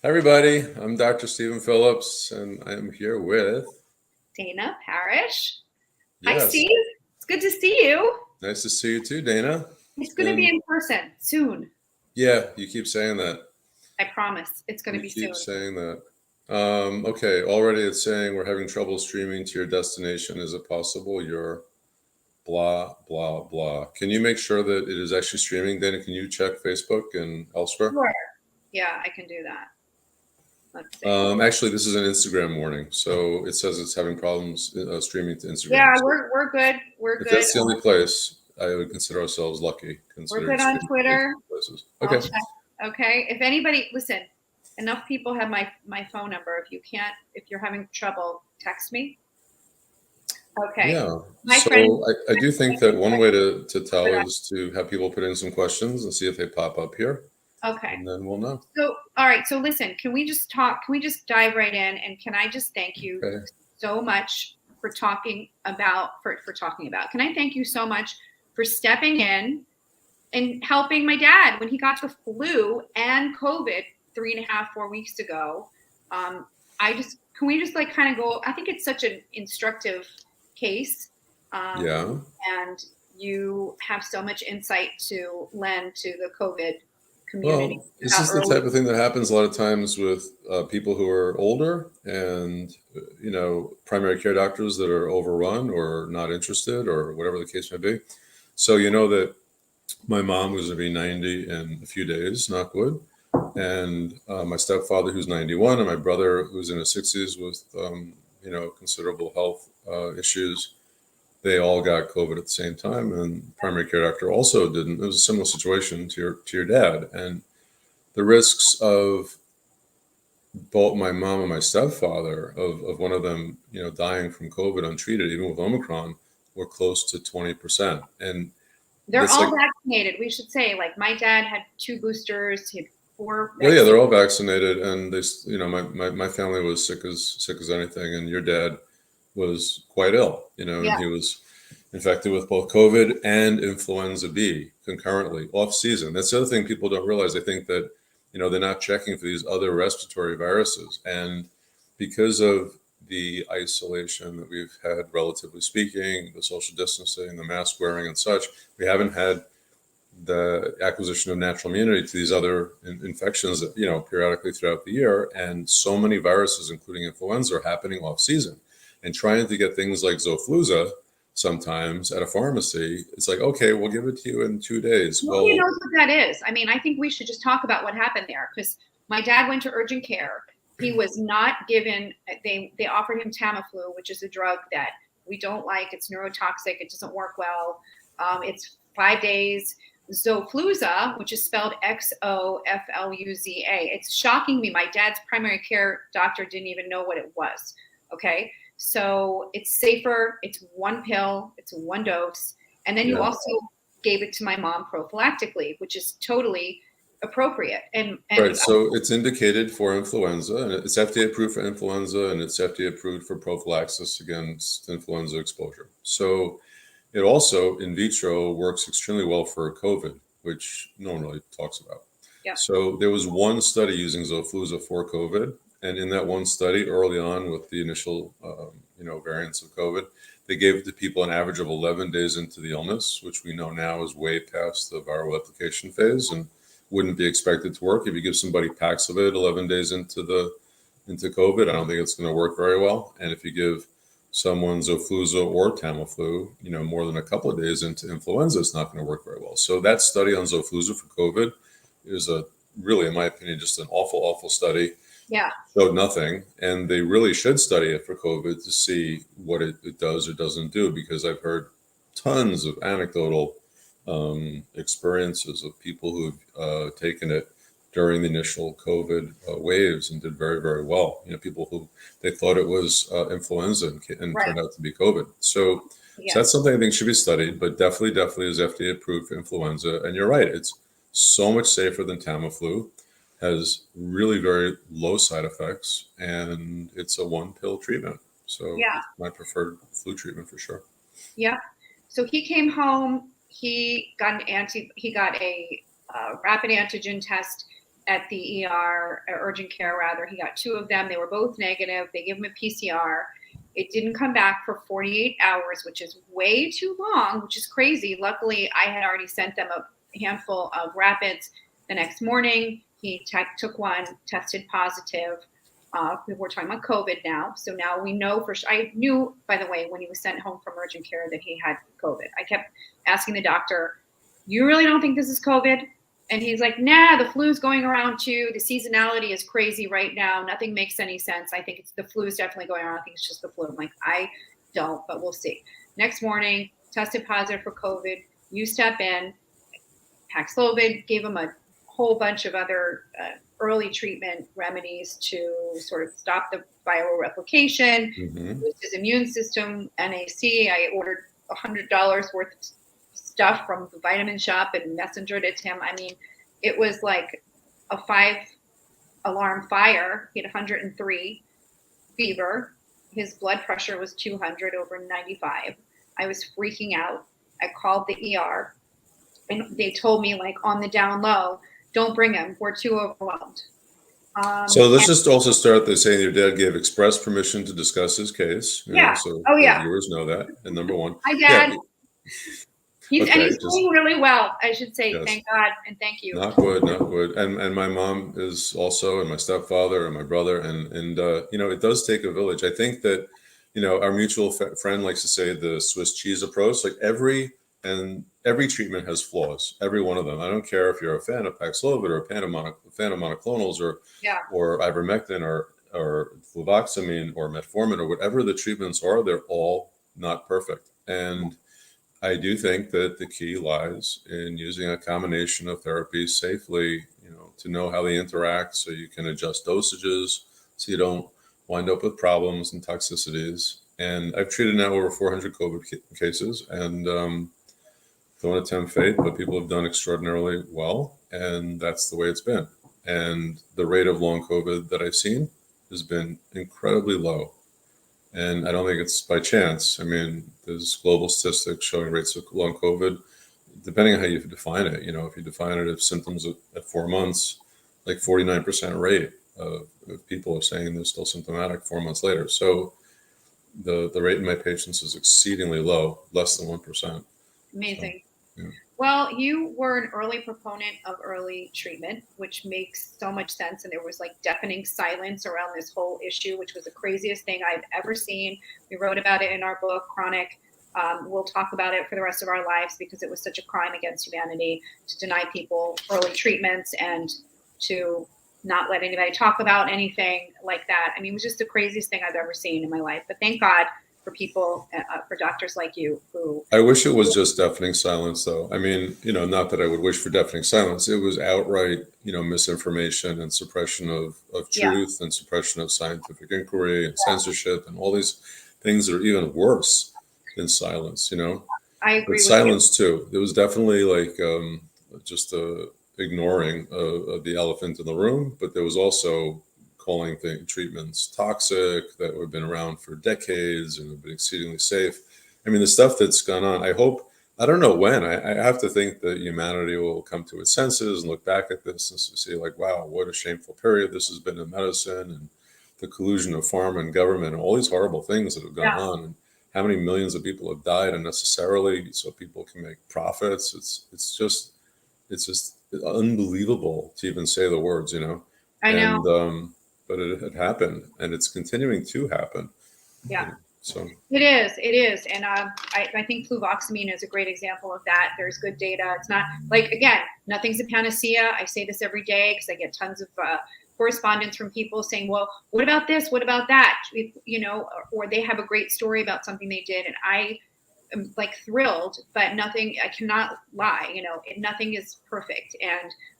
Hi, everybody. I'm Dr. Stephen Phillips, and I'm here with, Dana Parrish. Hi, yes, Steve. It's good to see you. nice to see you too, Dana. It's It's going to be been, in person soon. yeah, you keep saying that. I promise. It's going to You be keep soon. saying that. Okay, already it's saying we're having trouble streaming to your destination. Is it possible you're blah, blah, blah? Can you make sure that it is actually streaming, Dana? Can you check Facebook and elsewhere? Sure. Yeah, I can do that. Let's see. Actually, this is an Instagram warning, so it says it's having problems streaming to Instagram. Yeah, So we're good. We're if good. that's the only place, I would consider ourselves lucky, We're considering good on streaming to Twitter. places. I'll Okay. check. Okay. If anybody, listen, enough people have my phone number. If you're having trouble, text me. Okay. Yeah. My friend, So I do think that one way to tell is to have people put in some questions and see if they pop up here, okay. and then we'll know. So, all right. So, listen, can we just talk? Can we just dive right in? And can I just thank you Okay. so much for talking about, for talking about? Can I thank you so much for stepping in and helping my dad when he got the flu and COVID 3.5, 4 weeks ago? Can we just like kind of go? I think it's such an instructive case. Yeah. And you have so much insight to lend to the COVID community Well, this about is the early. type of thing that happens a lot of times with people who are older and, primary care doctors that are overrun or not interested or whatever the case may be. So, you know that my mom was going to be 90 in a few days, knock wood. And my stepfather, who's 91, and my brother, who's in his 60s with, considerable health issues, they all got COVID at the same time. And primary care doctor also didn't. It was a similar situation to your dad. And the risks of both my mom and my stepfather, of one of them, dying from COVID untreated, even with Omicron, were close to 20%. And They're that's like, all vaccinated. We should say, like, my dad had 2 boosters. He had 4 well, yeah, vaccines. they're all vaccinated, and my family was sick as anything, and your dad was quite ill, and Yeah, he was infected with both COVID and influenza B concurrently off season. That's the other thing people don't realize. They think that, they're not checking for these other respiratory viruses. And because of the isolation that we've had, relatively speaking, the social distancing, the mask wearing and such, we haven't had the acquisition of natural immunity to these other infections that, periodically throughout the year. And so many viruses, including influenza, are happening off season. And trying to get things like Zofluza sometimes at a pharmacy, it's like, okay, we'll give it to you in 2 days. nobody Well, knows what that is. I mean, I think we should just talk about what happened there because my dad went to urgent care. He was not given. They offered him Tamiflu, which is a drug that we don't like. It's neurotoxic. It doesn't work well. It's 5 days. Zofluza, which is spelled Xofluza. It's shocking me. My dad's primary care doctor didn't even know what it was. Okay. So it's safer. It's one pill. It's one dose. And then you yeah. also gave it to my mom prophylactically, which is totally appropriate. And Right. So it's indicated for influenza, and it's FDA approved for influenza, and it's FDA approved for prophylaxis against influenza exposure. So it also in vitro works extremely well for COVID, which no one really talks about. yeah, So there was one study using Zofluza for COVID, and in that one study, early on with the initial, variants of COVID, they gave it to people an average of 11 days into the illness, which we know now is way past the viral application phase and wouldn't be expected to work. If you give somebody Paxlovid 11 days into COVID, I don't think it's going to work very well. And if you give someone Zofluza or Tamiflu, more than a couple of days into influenza, it's not going to work very well. So that study on Zofluza for COVID is a really, in my opinion, just an awful, awful study. yeah, Showed nothing, and they really should study it for COVID to see what it does or doesn't do, because I've heard tons of anecdotal experiences of people who've taken it during the initial COVID waves and did very, very well. People who they thought it was influenza and right, turned out to be COVID. So yeah, that's something I think should be studied, but definitely is FDA approved for influenza. And you're right, it's so much safer than Tamiflu, has really very low side effects, and it's a one pill treatment. So yeah, it's my preferred flu treatment for sure. yeah. So he came home. He got a rapid antigen test, at the ER, or urgent care rather. He got 2 of them. They were both negative. They gave him a PCR. It didn't come back for 48 hours, which is way too long, which is crazy. Luckily, I had already sent them a handful of rapids the next morning. He took one, tested positive. We're talking about COVID now. So now we know for sure. I knew, by the way, when he was sent home from urgent care that he had COVID. I kept asking the doctor, you really don't think this is COVID? And he's like, nah, the flu's going around too. The seasonality is crazy right now. Nothing makes any sense. I think the flu is definitely going around. I think it's just the flu. I'm like, I don't, but we'll see. Next morning, tested positive for COVID. You step in, Paxlovid, gave him a whole bunch of other early treatment remedies to sort of stop the viral replication, boost his immune system, NAC. I ordered $100 worth of stuff from the vitamin shop and messengered it to him. I mean, it was like a 5-alarm fire. He had 103 fever. His blood pressure was 200 over 95. I was freaking out. I called the ER and they told me, like, on the down low, don't bring him. We're too overwhelmed. So let's just also start by saying your dad gave express permission to discuss his case. Yeah. So yeah. viewers know that. And number one. Hi, Dad. Yeah. And he's doing really well, I should say. Yes. Thank God and thank you. Not good, not good. And my mom is also, and my stepfather and my brother, and it does take a village. I think that, our mutual friend likes to say the Swiss cheese approach. Like every treatment has flaws, every one of them. I don't care if you're a fan of Paxlovid or a fan of monoclonals or ivermectin or fluvoxamine or metformin or whatever the treatments are. They're all not perfect, and I do think that the key lies in using a combination of therapies safely, to know how they interact so you can adjust dosages so you don't wind up with problems and toxicities. And I've treated now over 400 COVID cases, and don't want to tempt fate, but people have done extraordinarily well, and that's the way it's been. And the rate of long COVID that I've seen has been incredibly low. And I don't think it's by chance. I mean, there's global statistics showing rates of long COVID, depending on how you define it. If you define it as symptoms at 4 months, like 49% rate of people are saying they're still symptomatic 4 months later. So the rate in my patients is exceedingly low, less than 1%. Amazing. So, yeah. Well, you were an early proponent of early treatment, which makes so much sense. And there was like deafening silence around this whole issue, which was the craziest thing I've ever seen. We wrote about it in our book, Chronic. We'll talk about it for the rest of our lives because it was such a crime against humanity to deny people early treatments and to not let anybody talk about anything like that. I mean, it was just the craziest thing I've ever seen in my life. But thank God for people, for doctors like you who. I wish it was just deafening silence, though. I mean, not that I would wish for deafening silence. It was outright, misinformation and suppression of truth and suppression of scientific inquiry and censorship and all these things that are even worse than silence, I agree with silence too. There was definitely like just ignoring of the elephant in the room, but there was also calling treatments toxic that have been around for decades and have been exceedingly safe. I mean, the stuff that's gone on, I don't know when, I have to think that humanity will come to its senses and look back at this and see like, wow, what a shameful period this has been in medicine and the collusion of pharma and government and all these horrible things that have gone on. And how many millions of people have died unnecessarily so people can make profits. It's just unbelievable to even say the words, I know. But it had happened, and it's continuing to happen. Yeah. So it is, and I think fluvoxamine is a great example of that. There's good data. It's not like, again, nothing's a panacea. I say this every day because I get tons of correspondence from people saying, "Well, what about this? What about that?" Or they have a great story about something they did, and I am like thrilled. But nothing. I cannot lie. Nothing is perfect.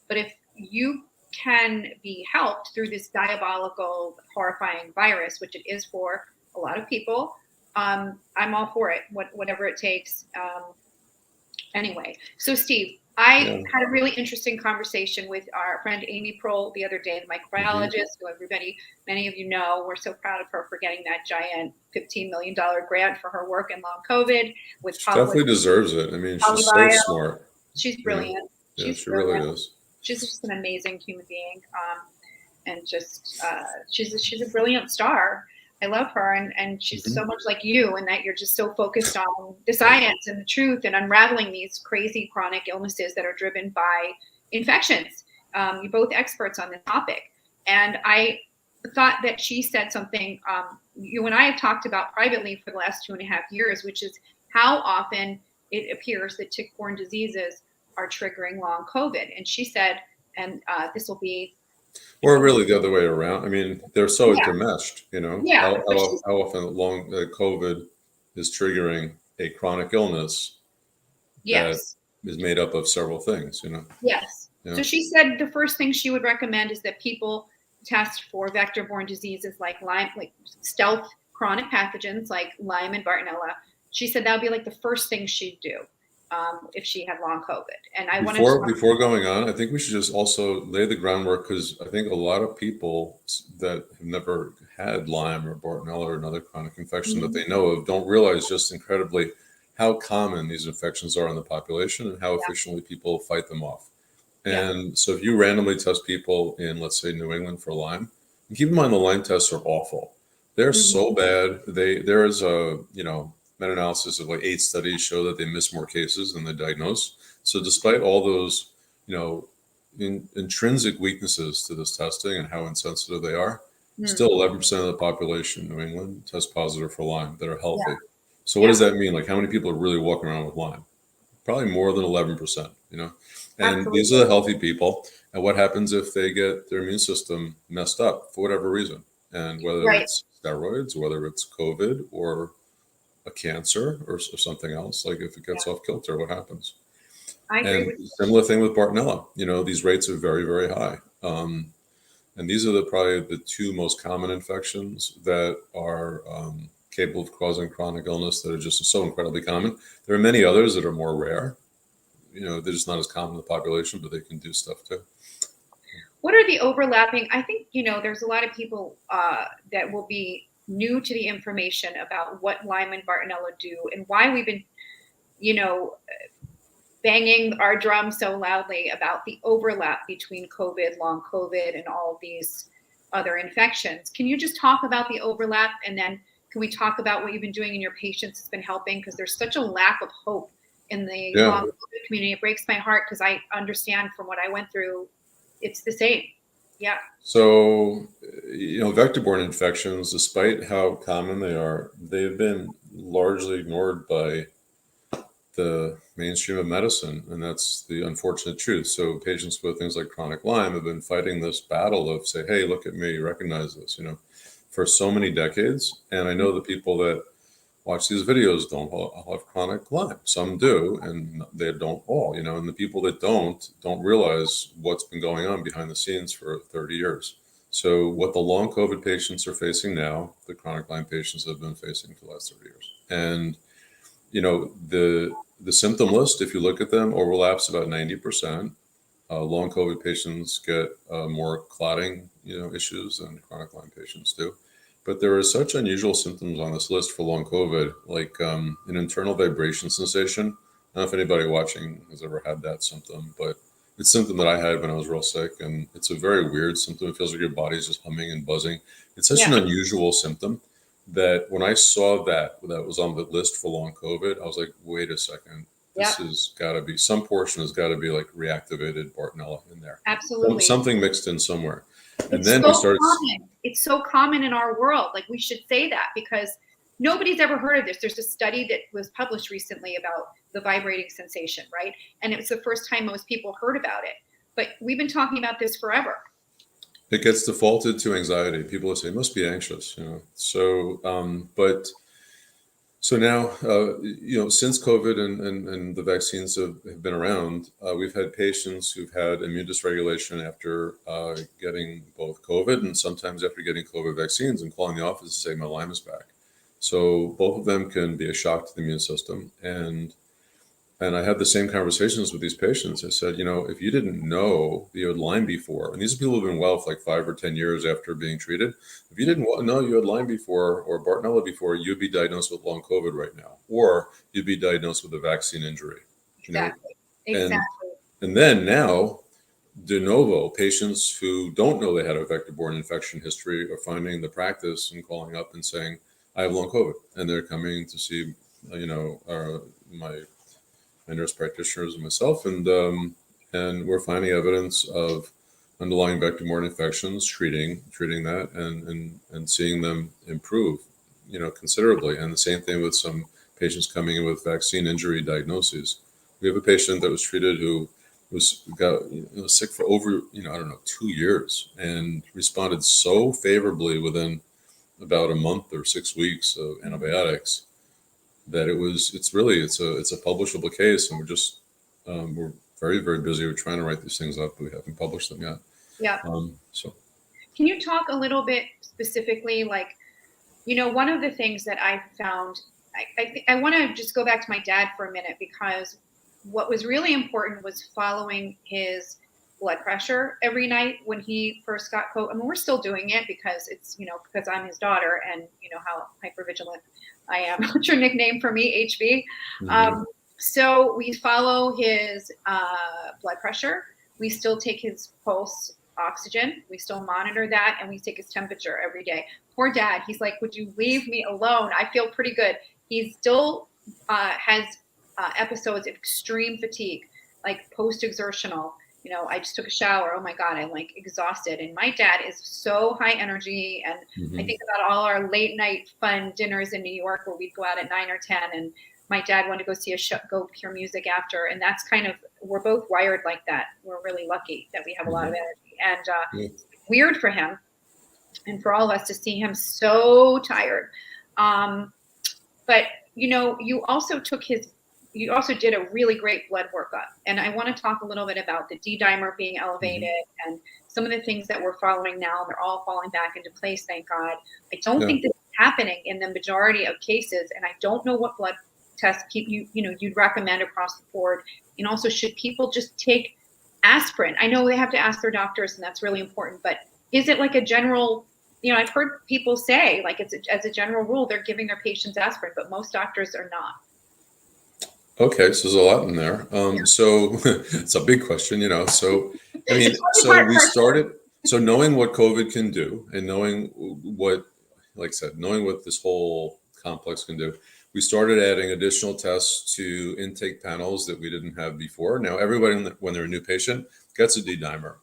But if you can be helped through this diabolical, horrifying virus, which it is for a lot of people, I'm all for it, whatever it takes. Anyway, so Steve, I had a really interesting conversation with our friend Amy Prohl the other day, the microbiologist, who many of you know. We're so proud of her for getting that giant $15 million grant for her work in long COVID. She definitely deserves it. I mean, she's so smart. She's brilliant. Yeah, she really is. she's just an amazing human being. And just she's a brilliant star. I love her, and she's so much like you in that you're just so focused on the science and the truth and unraveling these crazy chronic illnesses that are driven by infections. You're both experts on this topic, and I thought that she said something you and I have talked about privately for the last 2.5 years, which is how often it appears that tick-borne diseases are triggering long COVID. And she said, and this will be, Or really the other way around. I mean, they're so Yeah. intermeshed, you know, Yeah, how often long COVID is triggering a chronic illness that yes, is made up of several things, you know. yes. Yeah. So she said the first thing she would recommend is that people test for vector-borne diseases like Lyme, like stealth chronic pathogens like Lyme and bartonella. She said that would be like the first thing she'd do if she had long COVID. And I wanted to Before going on, I think we should just also lay the groundwork, because I think a lot of people that have never had Lyme or Bartonella or another chronic infection that they know of don't realize just incredibly how common these infections are in the population and how efficiently people fight them off. And so if you randomly test people in, let's say, New England for Lyme, and keep in mind the Lyme tests are awful. They're so bad. There is a, meta-analysis of like 8 studies show that they miss more cases than they diagnose. So despite all those, intrinsic weaknesses to this testing and how insensitive they are, still 11% of the population in New England test positive for Lyme that are healthy. So what does that mean? Like, how many people are really walking around with Lyme? Probably more than 11%, And Absolutely. these are the healthy people. And what happens if they get their immune system messed up for whatever reason? And whether it's steroids, whether it's COVID or a cancer or something else, like if it gets off kilter, what happens? I agree And with you. similar thing with Bartonella, these rates are very, very high. And these are probably the 2 most common infections that are capable of causing chronic illness that are just so incredibly common. There are many others that are more rare. They're just not as common in the population, but they can do stuff too. What are the overlapping? I think, there's a lot of people that will be new to the information about what Lyme and Bartonella do and why we've been, banging our drum so loudly about the overlap between COVID, long COVID, and all of these other infections. Can you just talk about the overlap, and then can we talk about what you've been doing in your patients that's been helping? Because there's such a lack of hope in the long COVID community. It breaks my heart because I understand from what I went through, it's the same. Yeah. So, vector-borne infections, despite how common they are, they've been largely ignored by the mainstream of medicine, and that's the unfortunate truth. So patients with things like chronic Lyme have been fighting this battle of, say, hey, look at me, recognize this, for so many decades. And I know the people that watch these videos don't all have chronic Lyme. Some do, and they don't all, and the people that don't realize what's been going on behind the scenes for 30 years. So what the long COVID patients are facing now, the chronic Lyme patients have been facing for the last 30 years. And, the symptom list, if you look at them, overlaps about 90%. Long COVID patients get more clotting, issues than chronic Lyme patients do. But there are such unusual symptoms on this list for long COVID, like an internal vibration sensation. I don't know if anybody watching has ever had that symptom, but it's a symptom that I had when I was real sick, and it's a very weird symptom. It feels like your body's just humming and buzzing. It's such an unusual symptom that when I saw that was on the list for long COVID, I was like, wait a second. This has got to be, some portion has got to be like reactivated Bartonella in there. Absolutely. Something mixed in somewhere. And It's then so we started. common. It's so common in our world. Like, we should say that because nobody's ever heard of this. There's a study that was published recently about the vibrating sensation, right? And it was the first time most people heard about it. But we've been talking about this forever. It gets defaulted to anxiety. People will say, must be anxious, So, so now, since COVID and the vaccines have been around, we've had patients who've had immune dysregulation after getting both COVID and sometimes after getting COVID vaccines and calling the office to say, my Lyme is back. So both of them can be a shock to the immune system. And I had the same conversations with these patients. I said, if you didn't know that you had Lyme before, and these are people who've been well for like 5 or 10 years after being treated. If you didn't know you had Lyme before or Bartonella before, you'd be diagnosed with long COVID right now, or you'd be diagnosed with a vaccine injury. Exactly. And then now de novo, patients who don't know they had a vector-borne infection history are finding the practice and calling up and saying, I have long COVID. And they're coming to see, my nurse practitioners and myself. And we're finding evidence of underlying vector-borne infections, treating that and seeing them improve, considerably. And the same thing with some patients coming in with vaccine injury diagnoses. We have a patient that was treated who got sick for over 2 years and responded so favorably within about a month or 6 weeks of antibiotics that it's a publishable case, and we're very, very busy. We're trying to write these things up, but we haven't published them yet. Yeah. So can you talk a little bit specifically, like, one of the things that I found, I want to just go back to my dad for a minute, because what was really important was following his blood pressure every night when he first got COVID. I mean, we're still doing it because it's, because I'm his daughter, and how hypervigilant I am. What's your nickname for me? HB. mm-hmm. So we follow his blood pressure. We still take his pulse oxygen. We still monitor that, and we take his temperature every day. Poor dad. He's like, would you leave me alone? I feel pretty good. He still has episodes of extreme fatigue, like post-exertional. I just took a shower. Oh my God, I'm like exhausted. And my dad is so high energy. And Mm-hmm. I think about all our late night fun dinners in New York where we'd go out at 9 or 10, and my dad wanted to go see a show, go hear music after. And that's we're both wired like that. We're really lucky that we have a lot of energy. And it's weird for him and for all of us to see him so tired. But you also did a really great blood workup. And I want to talk a little bit about the D-dimer being elevated and some of the things that we're following now. They're all falling back into place, thank God. I don't think this is happening in the majority of cases. And I don't know what blood tests you'd recommend across the board. And also, should people just take aspirin? I know they have to ask their doctors, and that's really important. But is it like a general, I've heard people say, like, as a general rule, they're giving their patients aspirin, but most doctors are not. Okay, so there's a lot in there. So it's a big question, So, so knowing what COVID can do and knowing what, like I said, knowing what this whole complex can do, we started adding additional tests to intake panels that we didn't have before. Now, everybody, when they're a new patient, gets a D-dimer,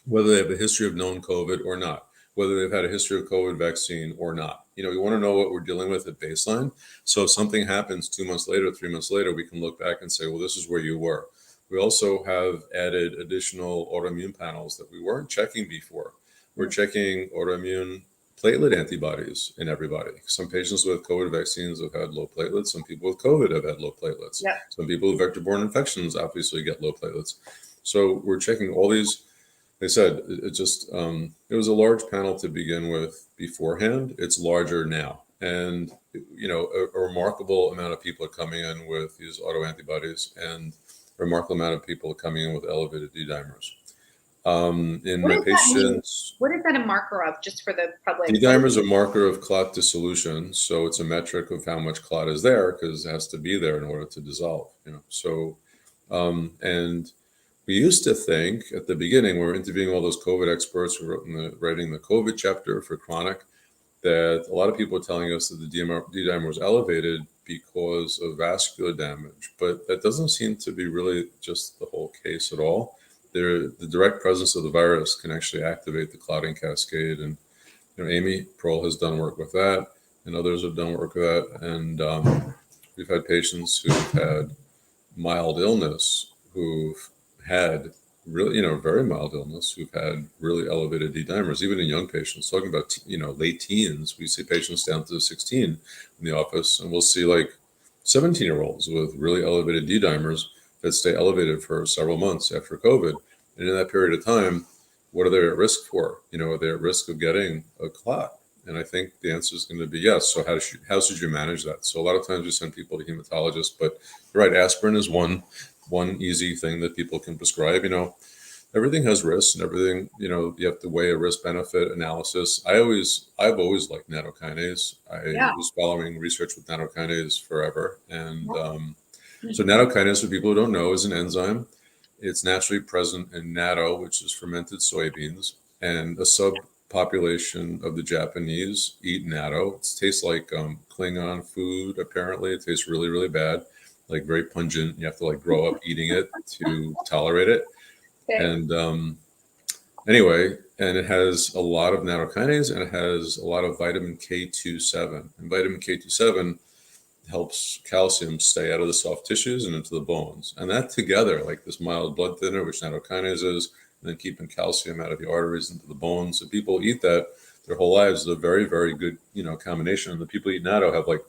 whether they have a history of known COVID or not, whether they've had a history of COVID vaccine or not. We want to know what we're dealing with at baseline. So if something happens 2 months later, 3 months later, we can look back and say, well, this is where you were. We also have added additional autoimmune panels that we weren't checking before. We're checking autoimmune platelet antibodies in everybody. Some patients with COVID vaccines have had low platelets. Some people with COVID have had low platelets. Yeah. Some people with vector-borne infections obviously get low platelets. So we're checking all these. They said it was a large panel to begin with beforehand. It's larger now. And, a remarkable amount of people are coming in with these autoantibodies, and a remarkable amount of people are coming in with elevated D-dimers. In my patients, what is that a marker of, just for the public? D-dimer is a marker of clot dissolution. So it's a metric of how much clot is there, because it has to be there in order to dissolve, So, and we used to think at the beginning, we were interviewing all those COVID experts who wrote writing the COVID chapter for chronic, that a lot of people were telling us that the D-dimer was elevated because of vascular damage. But that doesn't seem to be really just the whole case at all. The direct presence of the virus can actually activate the clotting cascade. And Amy Pearl has done work with that, and others have done work with that. And we've had patients who've had mild illness who've had really, very mild illness, who've had really elevated D-dimers, even in young patients. Talking about, late teens, we see patients down to 16 in the office, and we'll see like 17-year-olds with really elevated D-dimers that stay elevated for several months after COVID. And in that period of time, what are they at risk for? Are they at risk of getting a clot? And I think the answer is going to be yes. So how should you manage that? So a lot of times we send people to hematologists, but you're right, aspirin is one easy thing that people can prescribe. Everything has risks, and everything, you have to weigh a risk-benefit analysis. I've always liked nattokinase. I was following research with nattokinase forever. And so nattokinase, for people who don't know, is an enzyme It's naturally present in natto, which is fermented soybeans, and a subpopulation of the Japanese eat natto. It tastes like Klingon food. Apparently, it tastes really, really bad, like very pungent. You have to like grow up eating it to tolerate it. Okay. And anyway, and it has a lot of nattokinase, and it has a lot of vitamin K27. And vitamin K27 helps calcium stay out of the soft tissues and into the bones. And that together, like this mild blood thinner, which nattokinase is, and then keeping calcium out of the arteries into the bones. And people eat that their whole lives. It's a very, very good, combination. And the people who eat natto have like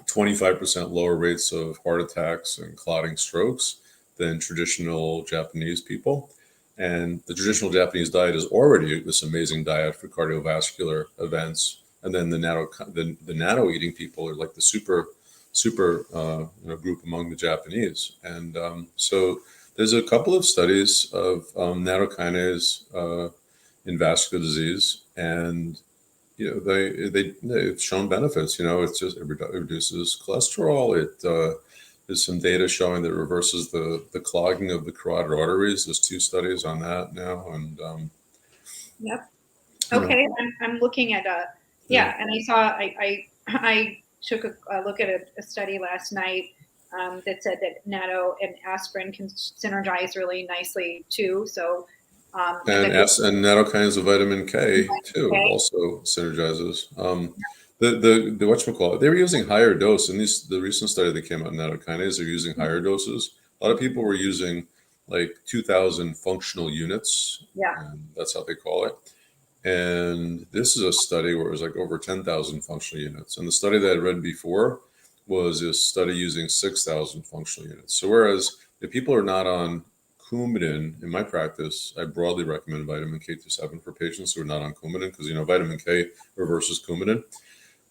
25% lower rates of heart attacks and clotting strokes than traditional Japanese people. And the traditional Japanese diet is already this amazing diet for cardiovascular events. And then the natto eating people are like the super group among the Japanese. And so there's a couple of studies of nattokinase in vascular disease, and they've shown benefits. It reduces cholesterol. There's some data showing that it reverses the clogging of the carotid arteries. There's 2 studies on that now, and Yep. Okay, I'm looking at and I saw I took a look at a study last night that said that natto and aspirin can synergize really nicely too. So and nattokinase of vitamin K too also synergizes. The whatchamacallit, they were using higher dose in the recent study that came out in nattokinase. They're using higher doses. A lot of people were using like 2,000 functional units. Yeah. And that's how they call it. And this is a study where it was like over 10,000 functional units. And the study that I read before was a study using 6,000 functional units. So whereas if people are not on Coumadin, in my practice, I broadly recommend vitamin K27 for patients who are not on Coumadin because, vitamin K reverses Coumadin.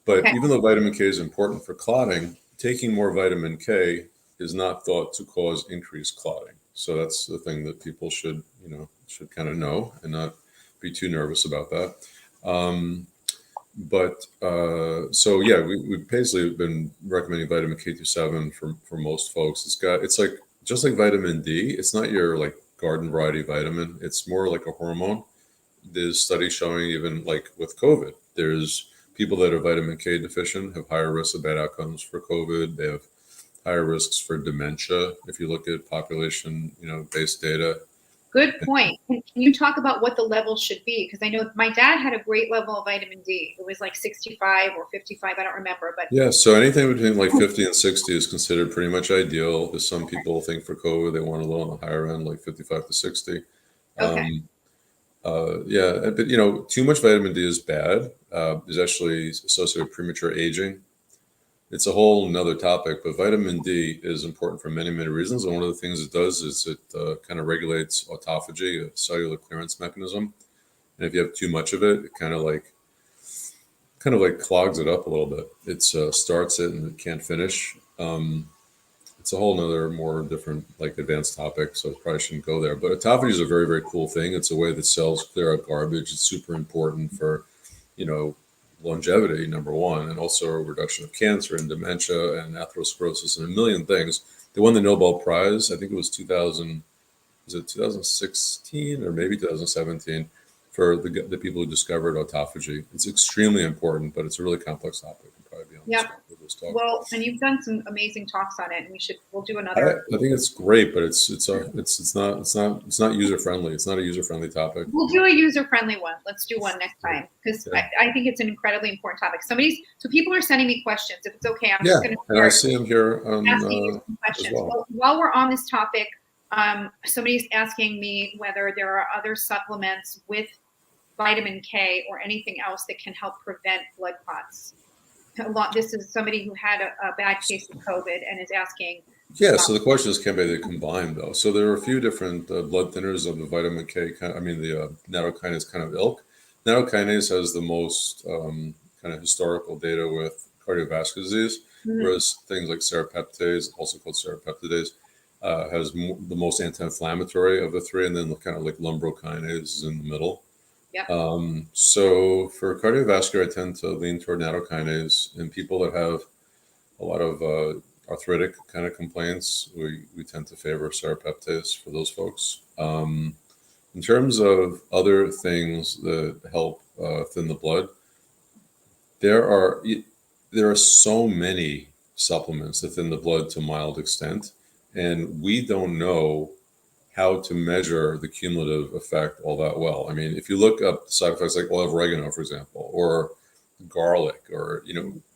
But even though vitamin K is important for clotting, taking more vitamin K is not thought to cause increased clotting. So that's the thing that people should kind of know and not be too nervous about that. We've basically been recommending vitamin K27 for most folks. It's like just like vitamin D. It's not your like garden variety vitamin. It's more like a hormone. There's studies showing even like with COVID, there's people that are vitamin K deficient have higher risks of bad outcomes for COVID. They have higher risks for dementia. If you look at population, based data. Good point. Can you talk about what the level should be? Because I know my dad had a great level of vitamin D. It was like 65 or 55. I don't remember, but yeah. So anything between like 50 and 60 is considered pretty much ideal. There's some people think for COVID they want a little on the higher end, like 55 to 60. Okay. But too much vitamin D is bad. Is actually associated with premature aging. It's a whole nother topic, but vitamin D is important for many, many reasons. And one of the things it does is it kind of regulates autophagy, a cellular clearance mechanism. And if you have too much of it, it kind of like clogs it up a little bit. It starts it and it can't finish. It's a whole nother more different, like advanced topic. So I probably shouldn't go there, but autophagy is a very, very cool thing. It's a way that cells clear out garbage. It's super important for, longevity, number one, and also a reduction of cancer and dementia and atherosclerosis and a million things. They won the Nobel Prize, I think it was 2016 or maybe 2017, for the people who discovered autophagy. It's extremely important, but it's a really complex topic. Probably be on this talk. Well, and you've done some amazing talks on it, and we'll do another. I think it's great, but it's not user friendly. It's not a user friendly topic. We'll do a user friendly one. Let's do one next time because I think it's an incredibly important topic. So people are sending me questions. If it's okay, I'm just going to and I see them here asking you some questions. Well, while we're on this topic, somebody's asking me whether there are other supplements with vitamin K or anything else that can help prevent blood clots. This is somebody who had a bad case of COVID and is asking. Yeah, so the question is, can they combine though? So there are a few different blood thinners of the vitamin K, the nattokinase kind of ilk. Nattokinase has the most kind of historical data with cardiovascular disease, whereas things like serrapeptase, also called serrapeptidase, has the most anti-inflammatory of the three, and then kind of like lumbrokinase is in the middle. Yep. So for cardiovascular, I tend to lean toward nattokinase in people that have a lot of arthritic kind of complaints, we tend to favor serrapeptase for those folks. In terms of other things that help thin the blood, there are so many supplements that thin the blood to a mild extent, and we don't know how to measure the cumulative effect all that well. I mean, if you look up side effects like oil of oregano, for example, or garlic, or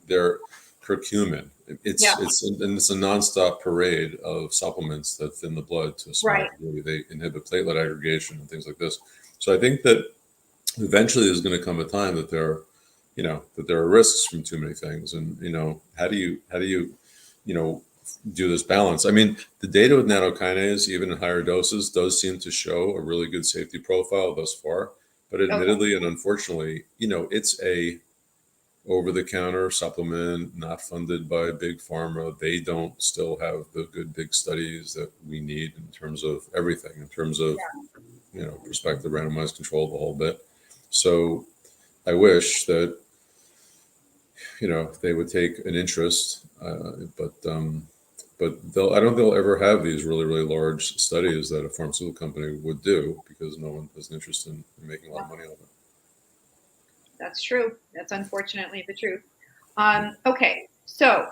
their curcumin, it's a nonstop parade of supplements that thin the blood to a small degree. They inhibit platelet aggregation and things like this. So I think that eventually there's going to come a time that there are risks from too many things, and how do you do this balance? I mean, the data with nattokinase, even in higher doses, does seem to show a really good safety profile thus far. But admittedly and unfortunately, it's a over-the-counter supplement, not funded by big pharma. They don't still have the good big studies that we need in terms of everything, in terms of prospective randomized control, the whole bit. So I wish that they would take an interest, but I don't think they'll ever have these really, really large studies that a pharmaceutical company would do, because no one has an interest in making a lot of money on it. That's true. That's unfortunately the truth. Okay, so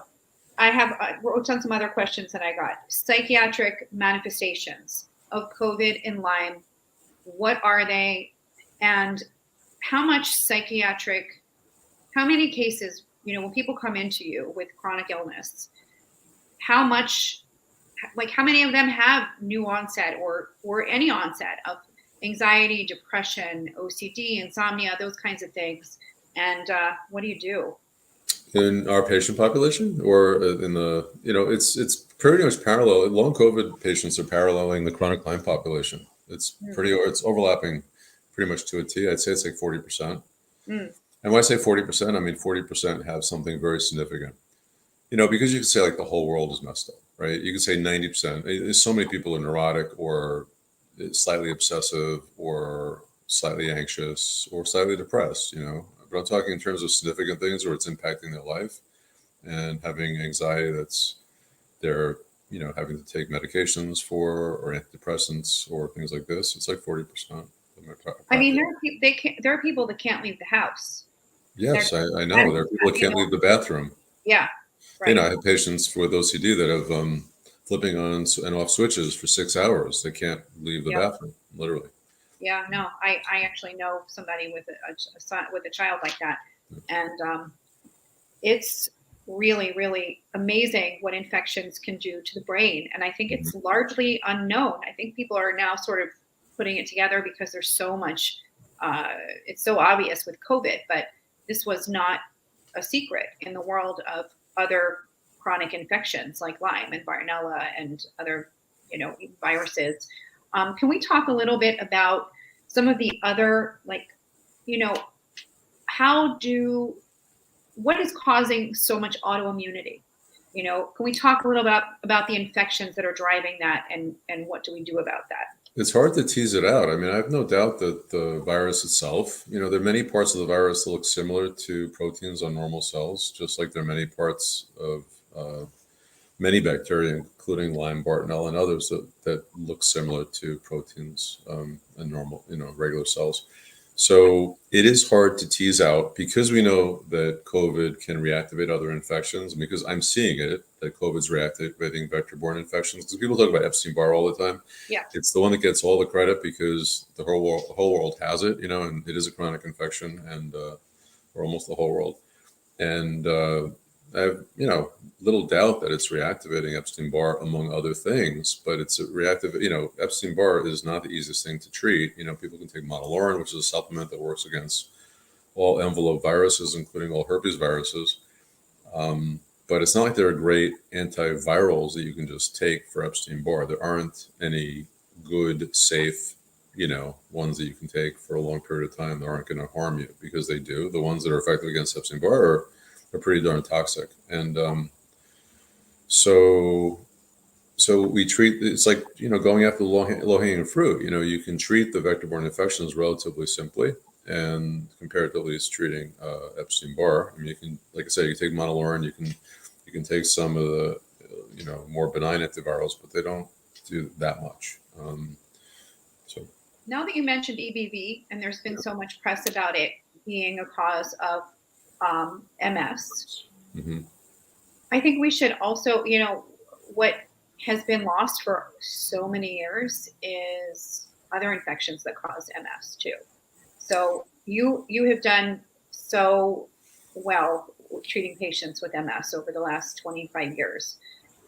I wrote down some other questions that I got. Psychiatric manifestations of COVID and Lyme. What are they? And how many cases, when people come into you with chronic illness, how many of them have new onset or any onset of anxiety, depression, OCD, insomnia, those kinds of things? And what do you do? In our patient population, or in the, it's pretty much parallel. Long COVID patients are paralleling the chronic Lyme population. It's overlapping pretty much to a T. I'd say it's like 40%. And when I say 40%, I mean 40% have something very significant. Because you could say like the whole world is messed up, right? You could say 90%. There's so many people are neurotic or slightly obsessive or slightly anxious or slightly depressed, But I'm talking in terms of significant things where it's impacting their life and having anxiety that's they're, having to take medications for, or antidepressants or things like this. It's like 40%. I mean, there are people that can't leave the house. Yes, I know. There are people that can't leave the bathroom. Yeah. Right. I have patients with OCD that have flipping on and off switches for 6 hours. They can't leave the bathroom, literally. Yeah, no, I actually know somebody with a child like that, and it's really, really amazing what infections can do to the brain. And I think it's largely unknown. I think people are now sort of putting it together because there's so much. It's so obvious with COVID, but this was not a secret in the world of other chronic infections like Lyme and bartonella and other, viruses. Can we talk a little bit about some of the other, what is causing so much autoimmunity? Can we talk a little about the infections that are driving that, and what do we do about that? It's hard to tease it out. I mean, I have no doubt that the virus itself, there are many parts of the virus that look similar to proteins on normal cells, just like there are many parts of many bacteria, including Lyme, bartonella, and others that look similar to proteins in normal, regular cells. So it is hard to tease out, because we know that COVID can reactivate other infections, and because I'm seeing it, that COVID's reactivating vector-borne infections. Because people talk about Epstein-Barr all the time. Yeah. It's the one that gets all the credit because the whole world has it, and it is a chronic infection, and or almost the whole world. And I have, little doubt that it's reactivating Epstein-Barr, among other things, but it's a reactive, Epstein-Barr is not the easiest thing to treat. People can take monolaurin, which is a supplement that works against all envelope viruses, including all herpes viruses. But it's not like there are great antivirals that you can just take for Epstein-Barr. There aren't any good, safe, ones that you can take for a long period of time that aren't going to harm you, because they do. The ones that are effective against Epstein-Barr are pretty darn toxic. And so we treat, it's like, going after the low-hanging fruit. You can treat the vector-borne infections relatively simply, and comparatively is treating Epstein-Barr. I mean, you can, like I said, you take monolaurin, you can take some of the more benign antivirals, but they don't do that much. So now that you mentioned EBV, and there's been so much press about it being a cause of MS, mm-hmm. I think we should also, what has been lost for so many years is other infections that cause MS too. So you have done so well treating patients with MS over the last 25 years.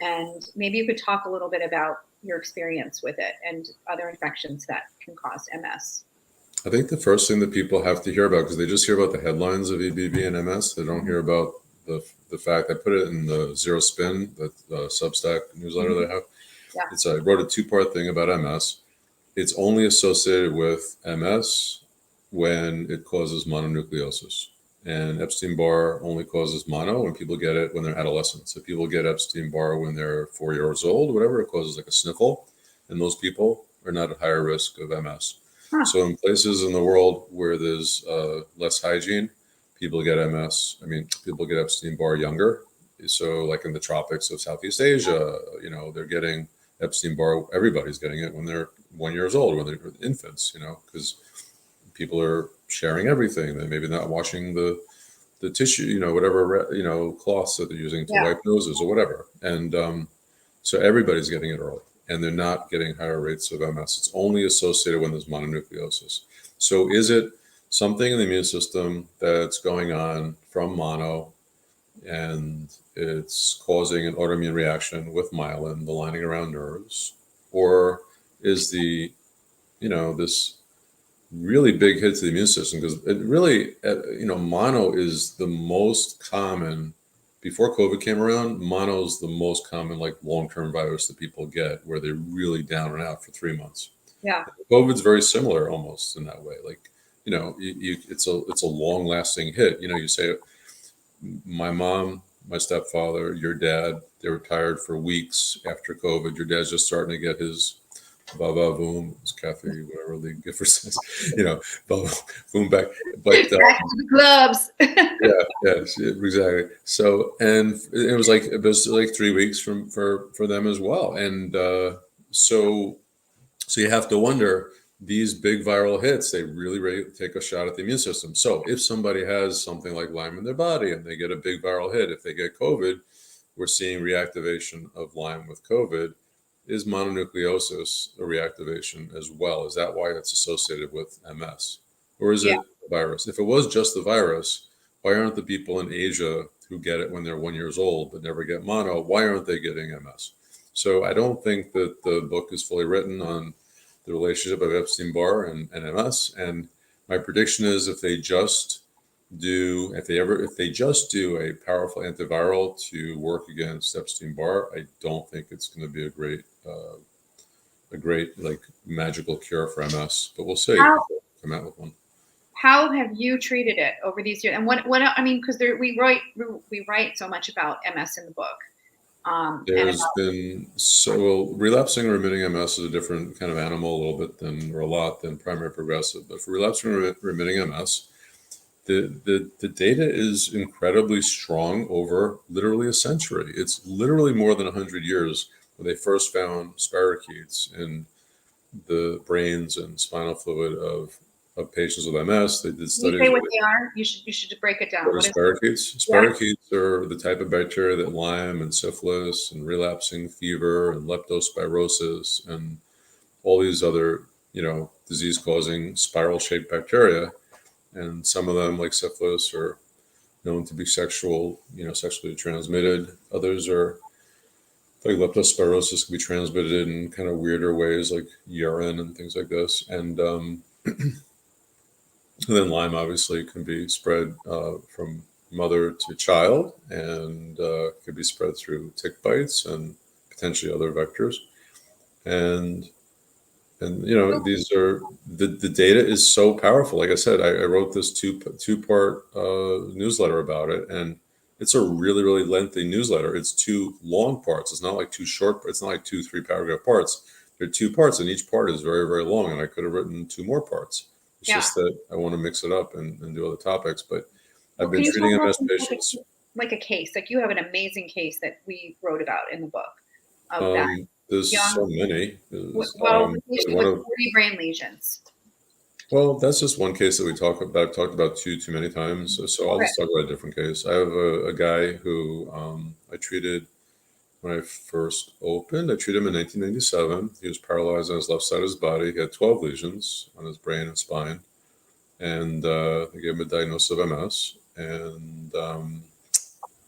And maybe you could talk a little bit about your experience with it and other infections that can cause MS. I think the first thing that people have to hear about, because they just hear about the headlines of EBV and MS, they don't hear about the fact. I put it in the Zero Spin, the Substack newsletter that I have. Yeah. I wrote a 2-part thing about MS. It's only associated with MS when it causes mononucleosis. And Epstein-Barr only causes mono when people get it when they're adolescents. If people get Epstein-Barr when they're 4 years old, whatever, it causes like a sniffle. And those people are not at higher risk of MS. Huh. So in places in the world where there's less hygiene, people get MS. I mean, people get Epstein-Barr younger. So like in the tropics of Southeast Asia, they're getting Epstein-Barr. Everybody's getting it when they're 1 year old, when they're infants, because people are sharing everything. They maybe not washing the tissue, whatever, cloths that they're using to wipe noses or whatever. And so everybody's getting it early, and they're not getting higher rates of MS. It's only associated when there's mononucleosis. So is it something in the immune system that's going on from mono, and it's causing an autoimmune reaction with myelin, the lining around nerves? Or is this really big hit to the immune system? Because it really, mono is the most common. Before COVID came around, mono is the most common, like long-term virus that people get, where they're really down and out for 3 months. Yeah. COVID's very similar almost in that way. Like, it's a long-lasting hit. You say, my mom, my stepfather, your dad, they were tired for weeks after COVID. Your dad's just starting to get his va-va-voom, as Kathy, whatever Lee Gifford says, va-va-voom back. But back to the clubs. yeah, exactly. So, and it was like 3 weeks for them as well. And so you have to wonder, these big viral hits, they really take a shot at the immune system. So if somebody has something like Lyme in their body and they get a big viral hit, if they get COVID, we're seeing reactivation of Lyme with COVID. Is mononucleosis a reactivation as well? Is that why it's associated with MS? Or is it virus? If it was just the virus, why aren't the people in Asia who get it when they're 1 year old but never get mono, why aren't they getting MS? So I don't think that the book is fully written on the relationship of Epstein-Barr and MS. And my prediction is if they just do a powerful antiviral to work against Epstein-Barr, I don't think it's going to be a great like magical cure for MS. But we'll see. Come out with one. How have you treated it over these years? And what I mean, because we write so much about MS in the book. There's been relapsing and remitting MS is a different kind of animal, a little bit than primary progressive. But for relapsing and remitting MS, the data is incredibly strong over literally a century. It's literally more than 100 years when they first found spirochetes in the brains and spinal fluid of patients with MS. They did studies. Can you say what they are? You should break it down. What are spirochetes? Spirochetes are the type of bacteria that Lyme and syphilis and relapsing fever and leptospirosis and all these other, disease-causing spiral-shaped bacteria. And some of them, like syphilis, are known to be sexually transmitted. Others are, like leptospirosis, can be transmitted in kind of weirder ways, like urine and things like this. And and then Lyme obviously can be spread from mother to child, and can be spread through tick bites and potentially other vectors. And these are the data is so powerful. Like I said, I wrote this two-part newsletter about it, and it's a really, really lengthy newsletter. It's 2 long parts. It's not like 2 short. It's not like 2-3 paragraph parts. There are 2 parts, and each part is very, very long. And I could have written 2 more parts. It's just that I want to mix it up and do other topics. But I've been treating MS patients like a case. Like you have an amazing case that we wrote about in the book. of that? There's so Young, many. well, the But patient one with of 40 brain lesions. Well, that's just one case that we talk about. I've talked about too many times. So I'll Okay. just talk about a different case. I have a guy who I treated when I first opened. I treated him in 1997. He was paralyzed on his left side of his body. He had 12 lesions on his brain and spine, and they gave him a diagnosis of MS. And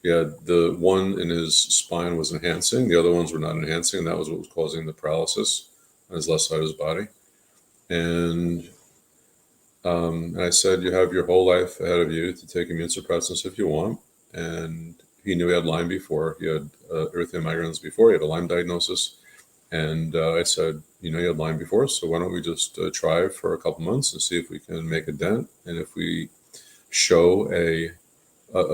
yeah, the one in his spine was enhancing. The other ones were not enhancing, and that was what was causing the paralysis on his left side of his body. And and I said, you have your whole life ahead of you to take immune suppressants if you want. And he knew he had Lyme before. He had erythema migrans before. He had a Lyme diagnosis. And I said, you had Lyme before, so why don't we just try for a couple months and see if we can make a dent. And if we show a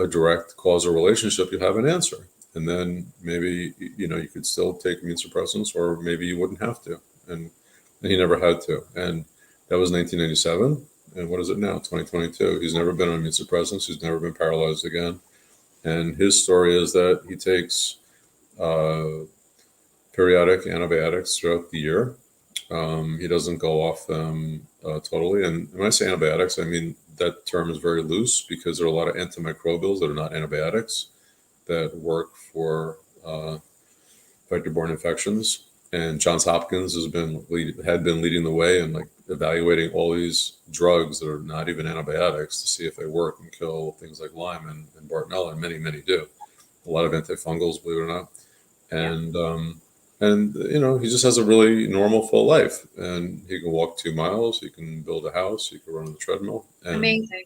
direct causal relationship, you'll have an answer. And then maybe, you could still take immune suppressants, or maybe you wouldn't have to. And he never had to. And that was 1997. And what is it now? 2022. He's never been on immune suppressants. He's never been paralyzed again. And his story is that he takes uh, periodic antibiotics throughout the year. He doesn't go off them totally. And when I say antibiotics, I mean that term is very loose because there are a lot of antimicrobials that are not antibiotics that work for vector-borne infections. And Johns Hopkins had been leading the way in like evaluating all these drugs that are not even antibiotics to see if they work and kill things like Lyme and bartonella, and many do. A lot of antifungals, believe it or not. And he just has a really normal full life, and he can walk 2 miles, he can build a house, he can run on the treadmill, and Amazing.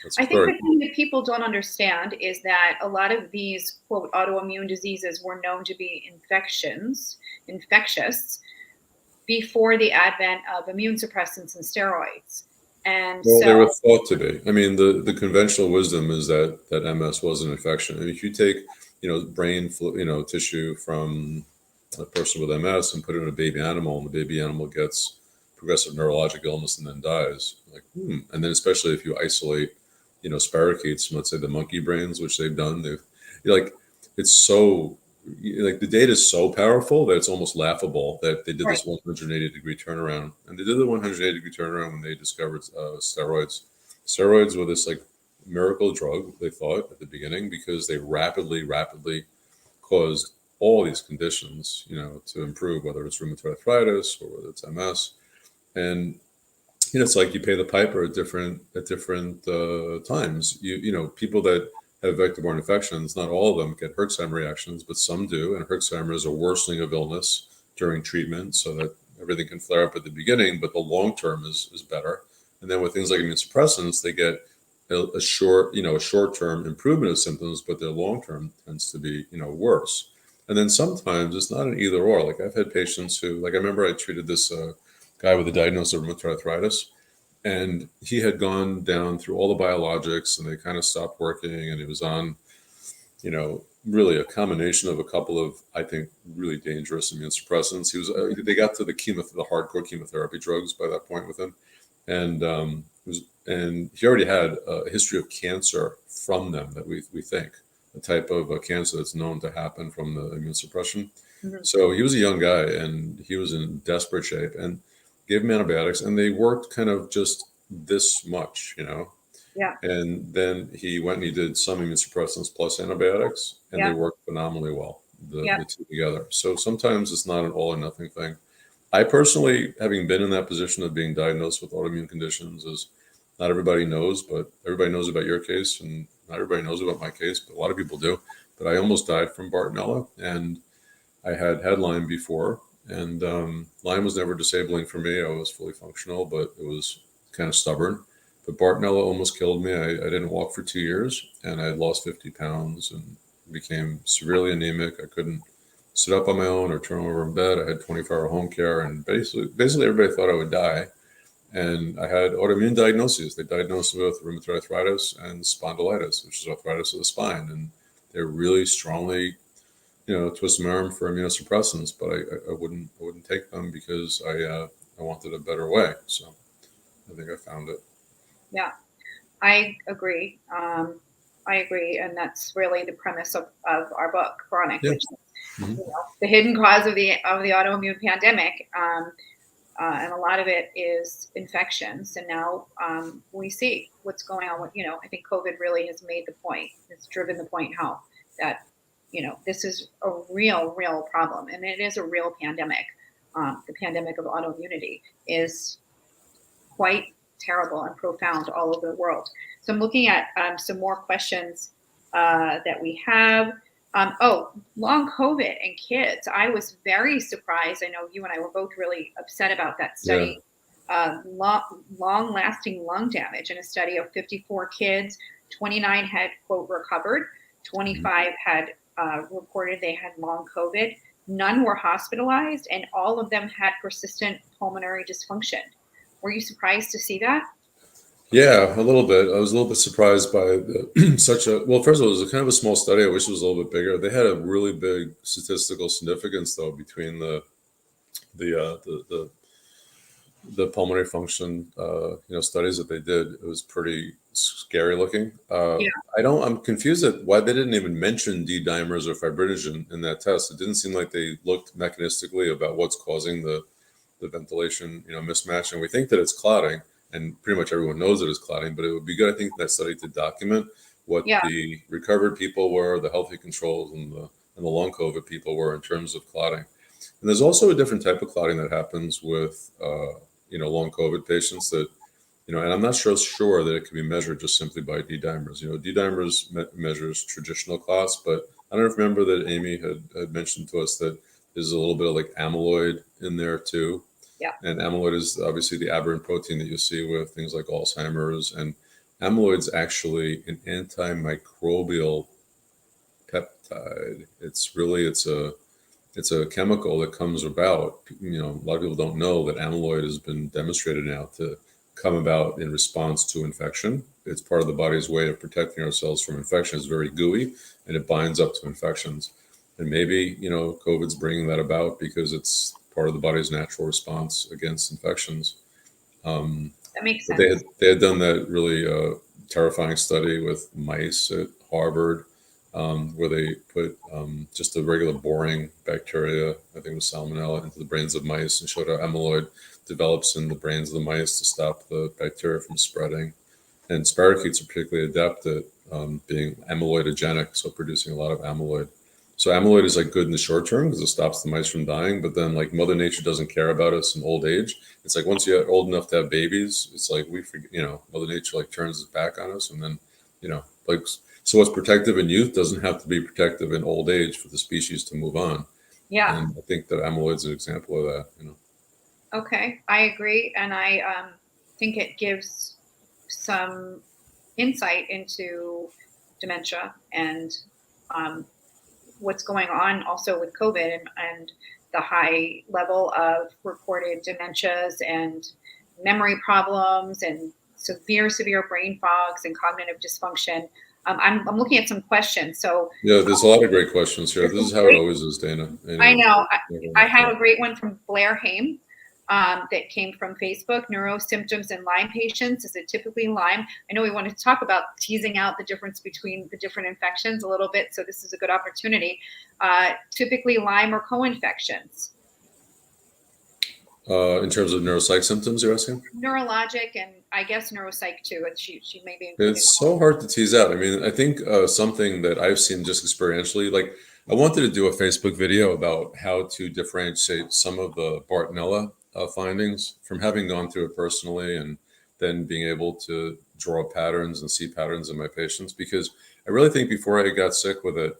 that's I think very the thing that people don't understand is that a lot of these quote autoimmune diseases were known to be infectious before the advent of immune suppressants and steroids. And well. They so, were thought to be. I mean, the conventional wisdom is that MS was an infection. I mean, if you take brain tissue from a person with MS and put it in a baby animal, and the baby animal gets progressive neurologic illness and then dies, like, and then especially if you isolate, spirochetes from, let's say, the monkey brains, which they've done, like, it's so, like, the data is so powerful that it's almost laughable that they did right, this 180-degree turnaround. And they did the 180-degree turnaround when they discovered steroids. Steroids were this like miracle drug, they thought at the beginning, because they rapidly caused all these conditions, to improve, whether it's rheumatoid arthritis or whether it's MS. And it's like you pay the piper at different times. People that have vector-borne infections, not all of them get Herxheimer reactions, but some do. And Herxheimer is a worsening of illness during treatment, so that everything can flare up at the beginning, but the long term is better. And then with things like immune suppressants, they get a short term improvement of symptoms, but their long term tends to be worse. And then sometimes it's not an either or. Like, I've had patients who, like, I remember I treated this guy with a diagnosis of rheumatoid arthritis, and he had gone down through all the biologics and they kind of stopped working, and he was on really a combination of a couple of, I think, really dangerous immune suppressants. They got to the hardcore chemotherapy drugs by that point with him, and he already had a history of cancer from them, that we think a type of cancer that's known to happen from the immune suppression. mhm, So he was a young guy and he was in desperate shape, and gave him antibiotics, and they worked kind of just this much. yeah, And then he went and he did some immunosuppressants plus antibiotics, and they yeah, worked phenomenally well, yeah, the two together. So sometimes it's not an all or nothing thing. I personally, having been in that position of being diagnosed with autoimmune conditions, is not everybody knows, but everybody knows about your case, and not everybody knows about my case, but a lot of people do. But I almost died from bartonella, and I had Lyme before, and Lyme was never disabling for me. I was fully functional, but it was kind of stubborn. But bartonella almost killed me. I didn't walk for 2 years, and I had lost 50 pounds and became severely anemic. I couldn't sit up on my own or turn over in bed. I had 24-hour home care, and basically everybody thought I would die. And I had autoimmune diagnoses. They diagnosed me with rheumatoid arthritis and spondylitis, which is arthritis of the spine. And they're really strongly, twist my arm for immunosuppressants, but I wouldn't take them because I wanted a better way. So I think I found it. yeah. I agree. I agree, and that's really the premise of our book, Chronic, Yeah. which is the hidden cause of the autoimmune pandemic, and a lot of it is infections. And now we see what's going on with, I think COVID really has made the point. It's driven the point how that this is a real problem, and it is a real pandemic. The pandemic of autoimmunity is quite terrible and profound all over the world. So I'm looking at some more questions that we have. Long COVID and kids. I was very surprised. I know you and I were both really upset about that study. Long-lasting lung damage in a study of 54 kids. 29 had, quote, recovered. 25 had reported they had long COVID. None were hospitalized, and all of them had persistent pulmonary dysfunction. Were you surprised to see that? Yeah, a little bit. I was a little bit surprised by such a, well, first of all, it was a kind of a small study. I wish it was a little bit bigger. They had a really big statistical significance though between the uh, the, the the pulmonary function studies that they did. It was pretty scary looking. Yeah. I'm confused at why they didn't even mention D dimers or fibrinogen in that test. It didn't seem like they looked mechanistically about what's causing the ventilation mismatch, and we think that it's clotting, and pretty much everyone knows that it's clotting. But it would be good, I think, that study to document what the recovered people were, the healthy controls, and the long COVID people were in terms of clotting. And there's also a different type of clotting that happens with long COVID patients that and I'm not sure that it can be measured just simply by D dimers. D dimers measures traditional clots, but I don't remember that Amy had mentioned to us that there's a little bit of like amyloid in there too. Yeah. And amyloid is obviously the aberrant protein that you see with things like Alzheimer's. And amyloid's actually an antimicrobial peptide. It's a chemical that comes about. A lot of people don't know that amyloid has been demonstrated now to come about in response to infection. It's part of the body's way of protecting ourselves from infection. It's very gooey and it binds up to infections. And maybe, COVID's bringing that about because it's part of the body's natural response against infections. That makes sense. They had done that really terrifying study with mice at Harvard, where they put just a regular boring bacteria, I think it was salmonella, into the brains of mice and showed how amyloid develops in the brains of the mice to stop the bacteria from spreading. And spirochetes are particularly adept at being amyloidogenic, so producing a lot of amyloid. So amyloid is like good in the short term because it stops the mice from dying, but then like Mother Nature doesn't care about us in old age. It's like once you're old enough to have babies, it's like we forget, Mother Nature like turns its back on us, and then like. So what's protective in youth doesn't have to be protective in old age for the species to move on. Yeah. And I think that amyloid's an example of that, Okay, I agree. And I think it gives some insight into dementia and what's going on also with COVID and the high level of reported dementias and memory problems and severe brain fogs and cognitive dysfunction. I'm looking at some questions. So yeah, there's a lot of great questions here. This is how it always is, Dana. I know. I have a great one from Blair Haim that came from Facebook. Neuro symptoms in Lyme patients. Is it typically Lyme? I know we want to talk about teasing out the difference between the different infections a little bit, so this is a good opportunity. Typically Lyme or co-infections. In terms of neuropsych symptoms, you're asking? Neurologic and I guess neuropsych too. She may be. It's so hard to tease out. I mean, I think something that I've seen just experientially, like I wanted to do a Facebook video about how to differentiate some of the bartonella findings from having gone through it personally and then being able to draw patterns and see patterns in my patients. Because I really think before I got sick with it,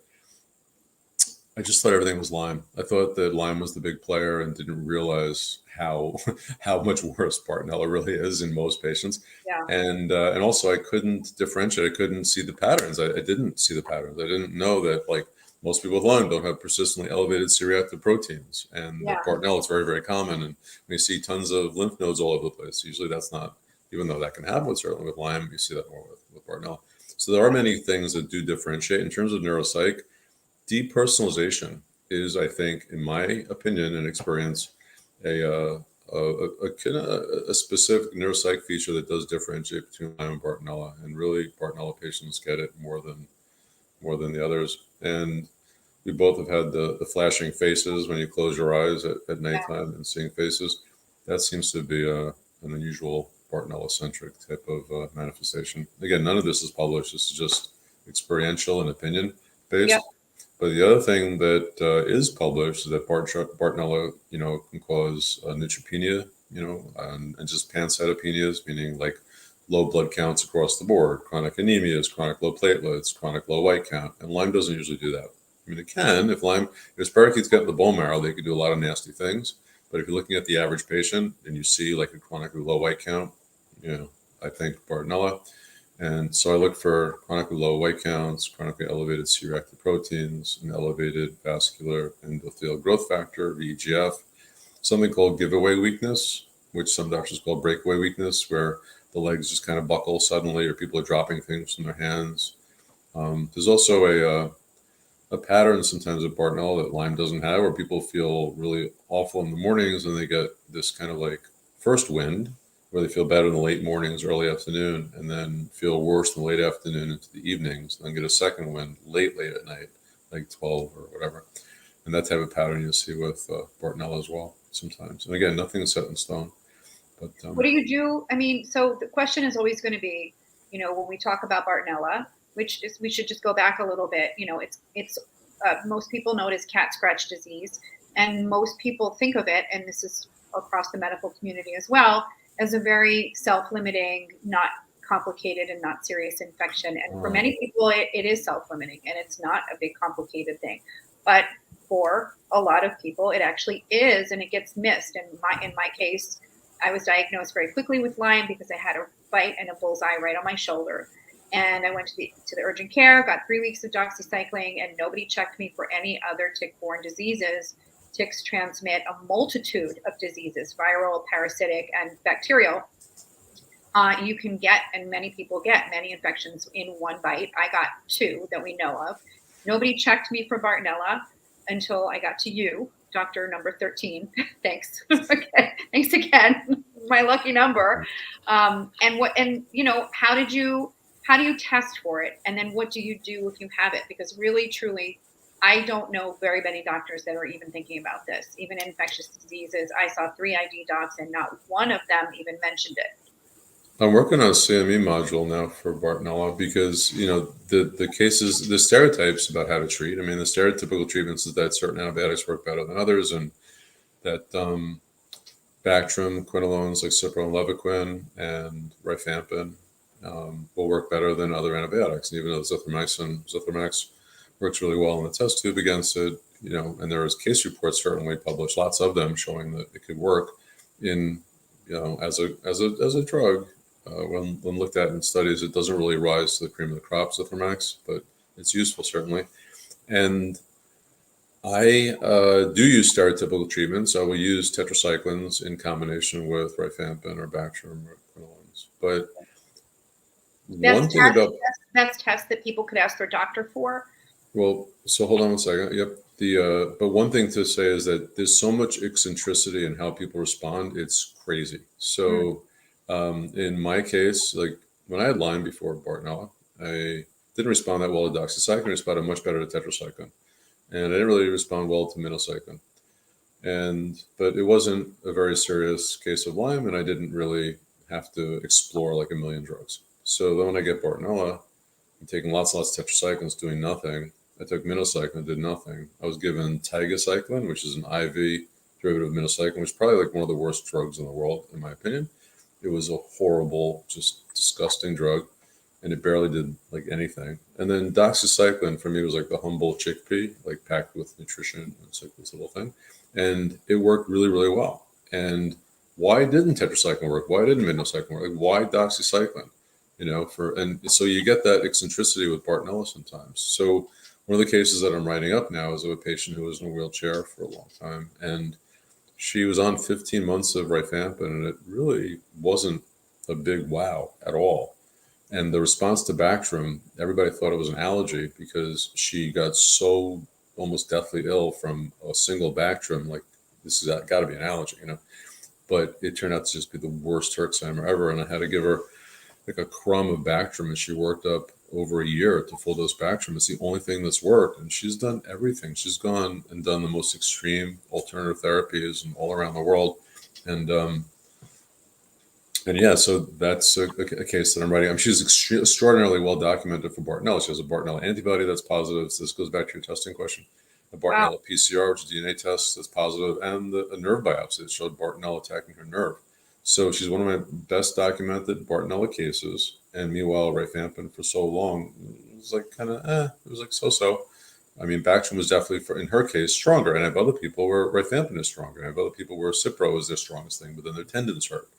I just thought everything was Lyme. I thought that Lyme was the big player and didn't realize how much worse bartonella really is in most patients. Yeah. And also I couldn't differentiate. I couldn't see the patterns. I didn't see the patterns. I didn't know that like most people with Lyme don't have persistently elevated C-reactive proteins, and bartonella is very, very common. And we see tons of lymph nodes all over the place. Usually that's not, even though that can happen certainly with Lyme, you see that more with bartonella. So there are many things that do differentiate in terms of neuropsych. Depersonalization is, I think, in my opinion and experience, a a specific neuropsych feature that does differentiate between Lyme and Bartonella, and really Bartonella patients get it more than the others. And we both have had the flashing faces when you close your eyes at nighttime and seeing faces. That seems to be an unusual Bartonella-centric type of manifestation. Again, none of this is published. This is just experiential and opinion based. Yep. But the other thing that is published is that Bartonella, can cause neutropenia, and just pancytopenias, meaning like low blood counts across the board, chronic anemias, chronic low platelets, chronic low white count. And Lyme doesn't usually do that. I mean, it can. If parakeets get in the bone marrow, they could do a lot of nasty things. But if you're looking at the average patient and you see like a chronically low white count, I think Bartonella. And so I look for chronically low white counts, chronically elevated C-reactive proteins, and elevated vascular endothelial growth factor, VEGF, something called giveaway weakness, which some doctors call breakaway weakness, where the legs just kind of buckle suddenly, or people are dropping things from their hands. There's also a pattern sometimes of Bartonella that Lyme doesn't have, where people feel really awful in the mornings and they get this kind of like first wind, where they feel better in the late mornings, early afternoon, and then feel worse in the late afternoon into the evenings, and then get a second wind late at night, like 12 or whatever. And that type of pattern you'll see with Bartonella as well sometimes. And again, nothing is set in stone. But what do you do? I mean, so the question is always going to be, when we talk about Bartonella, which is, we should just go back a little bit. It's most people know it as cat scratch disease, and most people think of it, and this is across the medical community as well, as a very self-limiting, not complicated and not serious infection. And for many people, it is self-limiting and it's not a big complicated thing. But for a lot of people, it actually is, and it gets missed. And in my case, I was diagnosed very quickly with Lyme because I had a bite and a bullseye right on my shoulder. And I went to the urgent care, got 3 weeks of doxycycline, and nobody checked me for any other tick-borne diseases. Ticks transmit a multitude of diseases, viral, parasitic, and bacterial. You can get, and many people get, many infections in one bite. I got 2 that we know of. Nobody checked me for Bartonella until I got to you, doctor number 13. Thanks. Okay. Thanks again. My lucky number. How do you test for it? And then what do you do if you have it? Because really, truly, I don't know very many doctors that are even thinking about this. Even in infectious diseases, I saw 3 ID docs and not one of them even mentioned it. I'm working on a CME module now for Bartonella because, the cases, the stereotypes about how to treat. I mean, the stereotypical treatments is that certain antibiotics work better than others, and that Bactrim, quinolones like Cipro and Levaquin, and rifampin will work better than other antibiotics. And even though Zithromax works really well in the test tube against it, and there is case reports certainly published, lots of them showing that it could work in, as a drug. When looked at in studies, it doesn't really rise to the cream of the crop, Zithromax, but it's useful certainly. And I do use stereotypical treatments. I will use tetracyclines in combination with rifampin or Bactrim or quinolones. But that's tests that people could ask their doctor for. Well, so hold on one second. Yep. But one thing to say is that there's so much eccentricity in how people respond. It's crazy. So in my case, like when I had Lyme before Bartonella, I didn't respond that well to doxycycline. I responded much better to tetracycline. And I didn't really respond well to minocycline. But it wasn't a very serious case of Lyme, and I didn't really have to explore like a million drugs. So then when I get Bartonella, I'm taking lots and lots of tetracyclines, doing nothing. I took minocycline, did nothing. I was given tigacycline, which is an IV derivative of minocycline, which is probably like one of the worst drugs in the world, in my opinion. It was a horrible, just disgusting drug, and it barely did like anything. And then doxycycline for me was like the humble chickpea, like packed with nutrition. It's like this little thing. And it worked really, really well. And why didn't tetracycline work? Why didn't minocycline work? Like, why doxycycline? And so you get that eccentricity with Bartonella sometimes. So one of the cases that I'm writing up now is of a patient who was in a wheelchair for a long time, and she was on 15 months of rifampin, and it really wasn't a big wow at all. And the response to Bactrim, everybody thought it was an allergy because she got so almost deathly ill from a single Bactrim. Like, this has got to be an allergy, but it turned out to just be the worst Herxheimer ever. And I had to give her like a crumb of Bactrim, and she worked up over a year to full dose Bactrim. It's the only thing that's worked. And she's done everything. She's gone and done the most extreme alternative therapies and all around the world. And yeah, so that's a case that I'm writing. She's extraordinarily well documented for Bartonella. She has a Bartonella antibody that's positive. So this goes back to your testing question. A Bartonella PCR, which is a DNA test that's positive, and a nerve biopsy that showed Bartonella attacking her nerve. So she's one of my best documented Bartonella cases. And meanwhile, rifampin for so long, it was like kind of, it was like so-so. I mean, Bactrim was definitely, in her case, stronger. And I have other people where rifampin is stronger. And I have other people where Cipro is their strongest thing, but then their tendons hurt.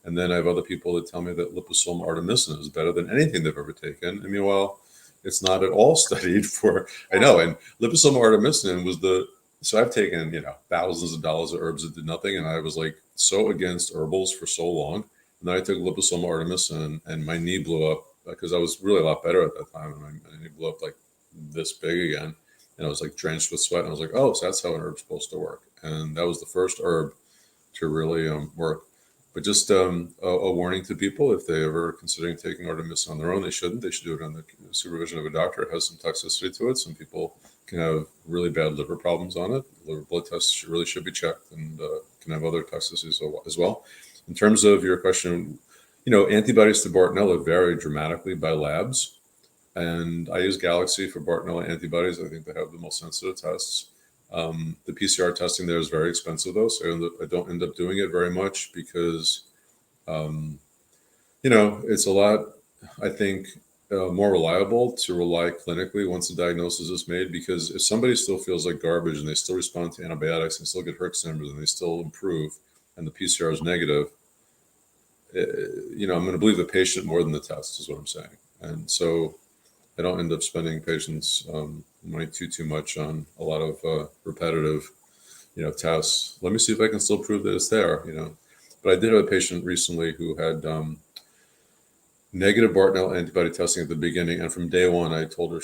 And then I have other people that tell me that liposomal artemisinin is better than anything they've ever taken. And meanwhile, it's not at all studied for, I know. And liposomal artemisinin was so I've taken, thousands of dollars of herbs that did nothing. And I was like so against herbals for so long. And then I took liposomal artemisinin and my knee blew up because I was really a lot better at that time. And my knee blew up like this big again. And I was like drenched with sweat. And I was like, oh, so that's how an herb's supposed to work. And that was the first herb to really work. But just a warning to people, if they ever considering taking artemisinin on their own, they shouldn't. They should do it under the supervision of a doctor. It has some toxicity to it. Some people can have really bad liver problems on it. Liver blood tests should be checked and can have other toxicities as well. In terms of your question, antibodies to Bartonella vary dramatically by labs. And I use Galaxy for Bartonella antibodies. I think they have the most sensitive tests. The PCR testing there is very expensive, though, so I don't end up doing it very much because, it's a lot, I think, more reliable to rely clinically once the diagnosis is made, because if somebody still feels like garbage and they still respond to antibiotics and still get Herxheimer's and they still improve and the PCR is negative, I'm going to believe the patient more than the test is what I'm saying. And so I don't end up spending patients' money too much on a lot of repetitive, tests. Let me see if I can still prove that it's there, But I did have a patient recently who had negative Bartonella antibody testing at the beginning, and from day one, I told her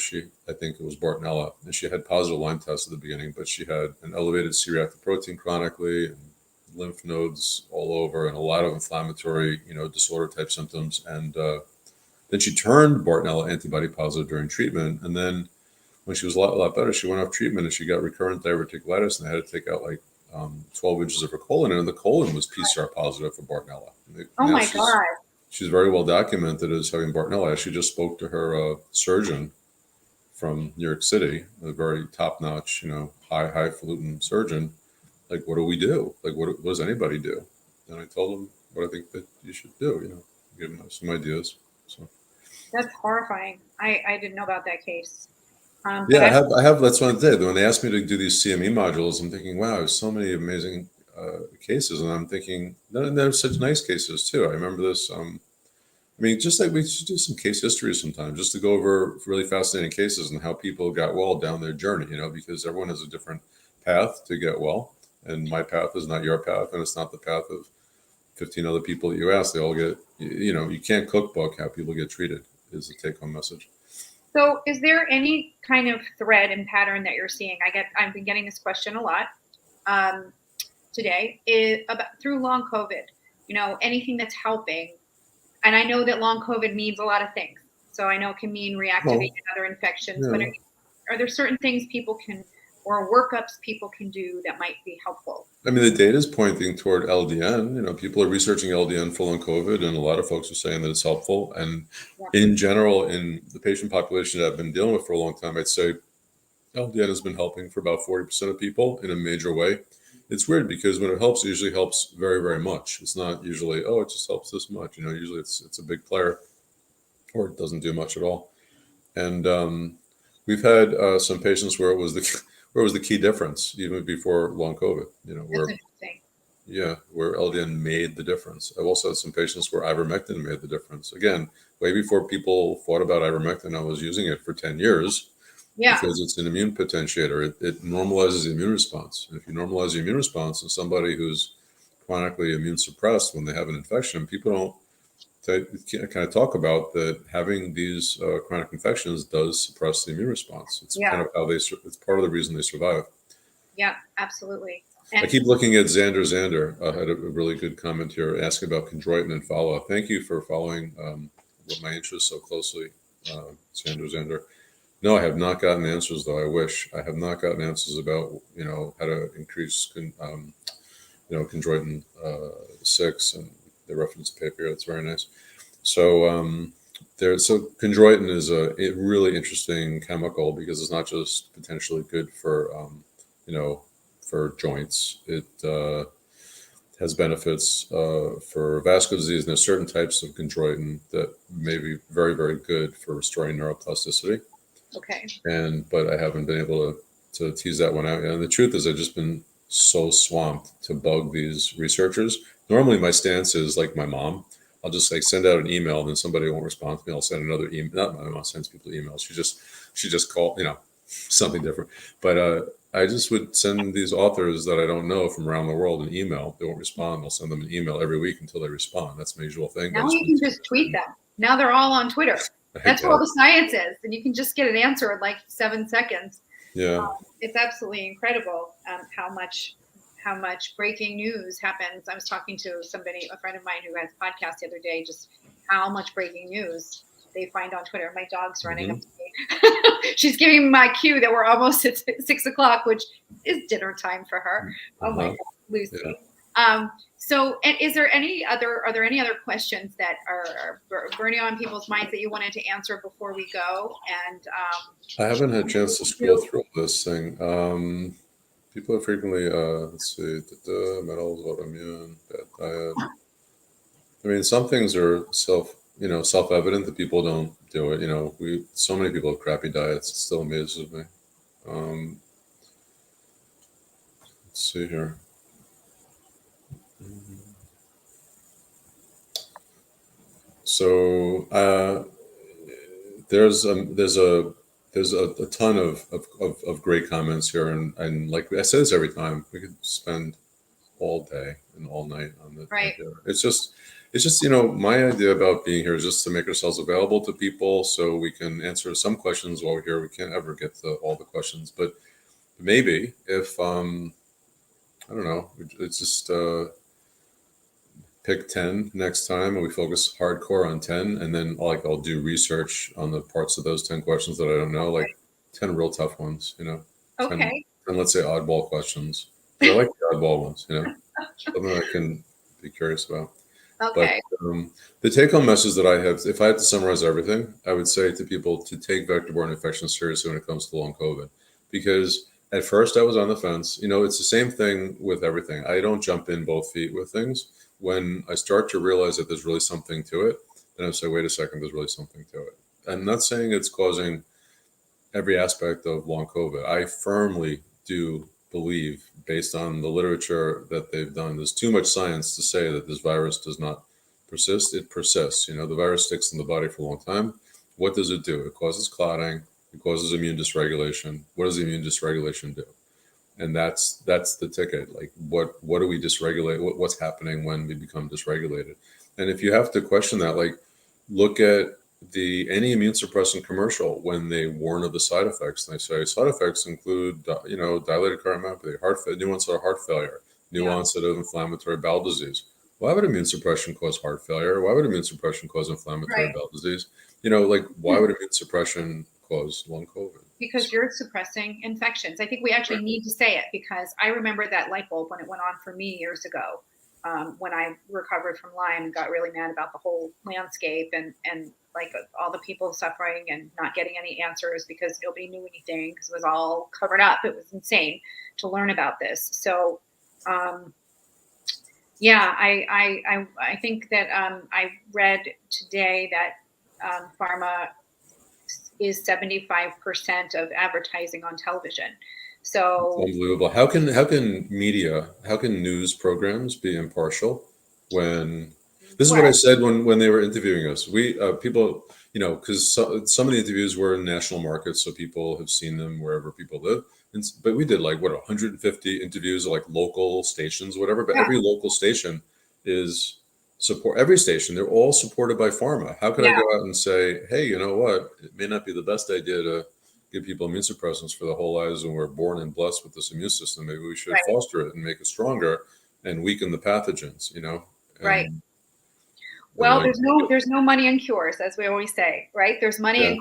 I think it was Bartonella, and she had positive Lyme tests at the beginning, but she had an elevated C-reactive protein chronically, and lymph nodes all over, and a lot of inflammatory, disorder type symptoms, and then she turned Bartonella antibody positive during treatment. And then when she was a lot better, she went off treatment and she got recurrent diverticulitis, and they had to take out like 12 inches of her colon. And the colon was PCR positive for Bartonella. Oh my God. She's very well documented as having Bartonella. I actually just spoke to her surgeon from New York City, a very top-notch, highfalutin surgeon. Like, what do we do? Like, what does anybody do? And I told him what I think that you should do, give him some ideas. So that's horrifying. I didn't know about that case. Yeah, I have. That's what I did. When they asked me to do these CME modules, I'm thinking, wow, there's so many amazing cases, and I'm thinking, they're such nice cases too. I remember this. Just like we should do some case history sometime, just to go over really fascinating cases and how people got well down their journey. Because everyone has a different path to get well, and my path is not your path, and it's not the path of 15 other people that you ask. They all get, you can't cookbook how people get treated. Is the take-home message. So is there any kind of thread and pattern that you're seeing? I've been getting this question a lot today through long COVID, anything that's helping. And I know that long COVID means a lot of things. So I know it can mean reactivating other infections, but are there certain things people can, or workups people can do that might be helpful? The data is pointing toward LDN. People are researching LDN for long COVID, and a lot of folks are saying that it's helpful. And in general, in the patient population that I've been dealing with for a long time, I'd say LDN has been helping for about 40% of people in a major way. It's weird because when it helps, it usually helps very, very much. It's not usually, it just helps this much. Usually it's a big player, or it doesn't do much at all. And we've had some patients where it was the key difference even before long COVID, where LDN made the difference. I've also had some patients where ivermectin made the difference. Again, way before people thought about ivermectin, I was using it for 10 years because it's an immune potentiator. It normalizes the immune response. And if you normalize the immune response in somebody who's chronically immune suppressed when they have an infection, people don't kind of talk about that having these chronic infections does suppress the immune response. It's kind of how it's part of the reason they survive. Yeah, absolutely. I keep looking at Xander. Had a really good comment here asking about chondroitin and follow-up. Thank you for following my interests so closely, Xander. No, I have not gotten answers, though. I wish. I have not gotten answers about, how to increase, chondroitin 6, and the reference paper. That's very nice. So so chondroitin is a really interesting chemical because it's not just potentially good for, for joints. It has benefits for vascular disease, and there's certain types of chondroitin that may be very, very good for restoring neuroplasticity. Okay. But I haven't been able to tease that one out. And the truth is, I've just been so swamped to bug these researchers. Normally, my stance is like my mom. I'll just send out an email, and then somebody won't respond to me. I'll send another email. Not my mom sends people emails. She just called, something different. But I just would send these authors that I don't know from around the world an email. They won't respond. I'll send them an email every week until they respond. That's my usual thing. Now you can just tweet them. Now they're all on Twitter. That's where all the science is, and you can just get an answer in like 7 seconds. Yeah, it's absolutely incredible how much breaking news happens. I was talking to a friend of mine who has a podcast the other day, just how much breaking news they find on Twitter. My dog's running up to me. She's giving me my cue that we're almost at 6 o'clock, which is dinner time for her. Oh my God, Lucy. Yeah. So, and are there any other questions that are burning on people's minds that you wanted to answer before we go? And I haven't had a chance to scroll through this thing. People are frequently, let's see, metals, autoimmune, bad diet. I mean, some things are self-evident that people don't do it. So many people have crappy diets. It still amazes me. Let's see here. So there's a ton of great comments here, and like I say this every time, we could spend all day and all night on the right. It's just my idea about being here is just to make ourselves available to people so we can answer some questions while we're here. We can't ever get to all the questions, but maybe if I don't know, it's just pick 10 next time and we focus hardcore on 10, and then I'll do research on the parts of those 10 questions that I don't know, like 10 real tough ones, Okay. 10 let's say oddball questions. I like the oddball ones, something I can be curious about. Okay. But the take-home message that I have, if I had to summarize everything, I would say to people to take vector-borne infections seriously when it comes to long COVID, because at first I was on the fence. It's the same thing with everything. I don't jump in both feet with things. When I start to realize that there's really something to it, then I say, wait a second, there's really something to it. I'm not saying it's causing every aspect of long COVID. I firmly do believe, based on the literature that they've done, there's too much science to say that this virus does not persist. It persists. The virus sticks in the body for a long time. What does it do? It causes clotting. It causes immune dysregulation. What does the immune dysregulation do? And that's the ticket. Like, what do we dysregulate? What's happening when we become dysregulated? And if you have to question that, like, look at any immune suppressant commercial when they warn of the side effects. And they say side effects include, dilated cardiomyopathy, new onset of heart failure, new onset of inflammatory bowel disease. Why would immune suppression cause heart failure? Why would immune suppression cause inflammatory bowel disease? Why would immune suppression cause long COVID? Because you're suppressing infections. I think we actually need to say it, because I remember that light bulb when it went on for me years ago, when I recovered from Lyme and got really mad about the whole landscape and like all the people suffering and not getting any answers because nobody knew anything because it was all covered up. It was insane to learn about this. So, I think that I read today that pharma is 75% of advertising on television. So unbelievable. How can news programs be impartial when this is what I said when they were interviewing us? We people, because some of the interviews were in national markets, so people have seen them wherever people live. But we did 150 interviews, like local stations, whatever. But every local station is every station. They're all supported by pharma. How could I go out and say, hey, you know what? It may not be the best idea to give people immune suppressants for their whole lives, and we're born and blessed with this immune system. Maybe we should Right. foster it and make it stronger and weaken the pathogens, you know? Right. And Well, like, there's no money in cures, as we always say, right? There's money yeah.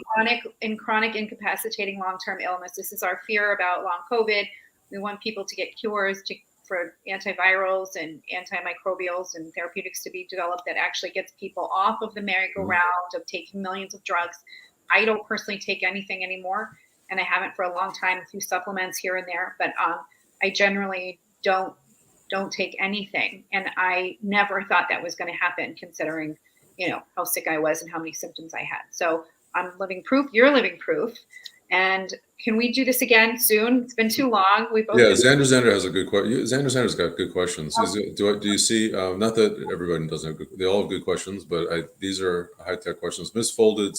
in chronic incapacitating long-term illness. This is our fear about long COVID. We want people to get cures for antivirals and antimicrobials and therapeutics to be developed that actually gets people off of the merry-go-round of taking millions of drugs. I don't personally take anything anymore, and I haven't for a long time, a few supplements here and there, but I generally don't take anything. And I never thought that was going to happen, considering, how sick I was and how many symptoms I had. So I'm living proof. You're living proof. And can we do this again soon? It's been too long. We both. Yeah, Xander has a good question. Xander's got good questions. Do you see? Not that everybody doesn't have good. They all have good questions, but these are high tech questions. Misfolded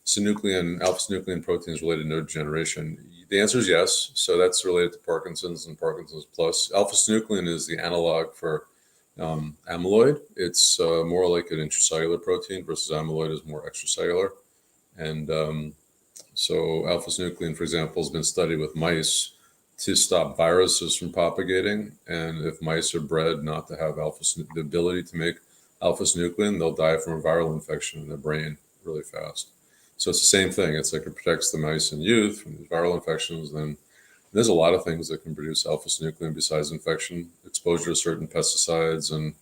synuclein, alpha-synuclein proteins related to neurodegeneration. The answer is yes. So that's related to Parkinson's and Parkinson's plus. Alpha-synuclein is the analog for amyloid. It's more like an intracellular protein versus amyloid is more extracellular. And so alpha-synuclein, for example, has been studied with mice to stop viruses from propagating. And if mice are bred not to have the ability to make alpha-synuclein, they'll die from a viral infection in their brain really fast. So it's the same thing. It's like it protects the mice and youth from these viral infections. Then there's a lot of things that can produce alpha-synuclein besides infection, exposure to certain pesticides and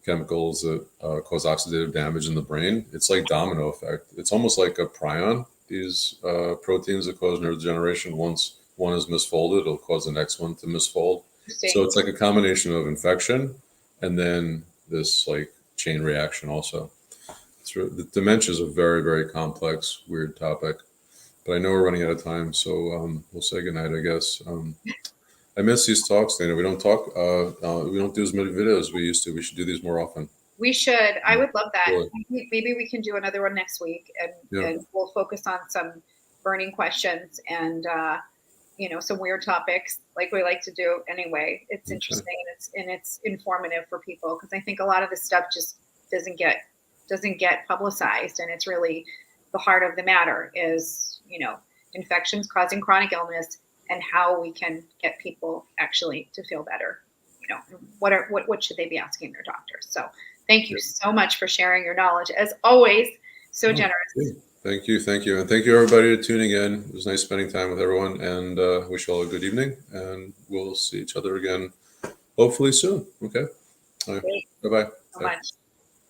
chemicals that cause oxidative damage in the brain. It's like domino effect. It's almost like a prion. These proteins that cause neurodegeneration, once one is misfolded, it'll cause the next one to misfold. So it's like a combination of infection and then this like chain reaction also. The dementia is a very, very complex, weird topic, but I know we're running out of time, so we'll say goodnight, I guess. I miss these talks, Dana. We don't talk. We don't do as many videos as we used to. We should do these more often. We should. I would love that. Really. Maybe we can do another one next week, and we'll focus on some burning questions and some weird topics like we like to do anyway. It's interesting and it's informative for people, because I think a lot of this stuff just doesn't get publicized, and it's really the heart of the matter is infections causing chronic illness and how we can get people actually to feel better. What should they be asking their doctors? So thank you so much for sharing your knowledge, as always. So generous. Thank you, and thank you everybody for tuning in. It was nice spending time with everyone, and wish you all a good evening, and we'll see each other again hopefully soon. Okay. All right. Bye bye. So much.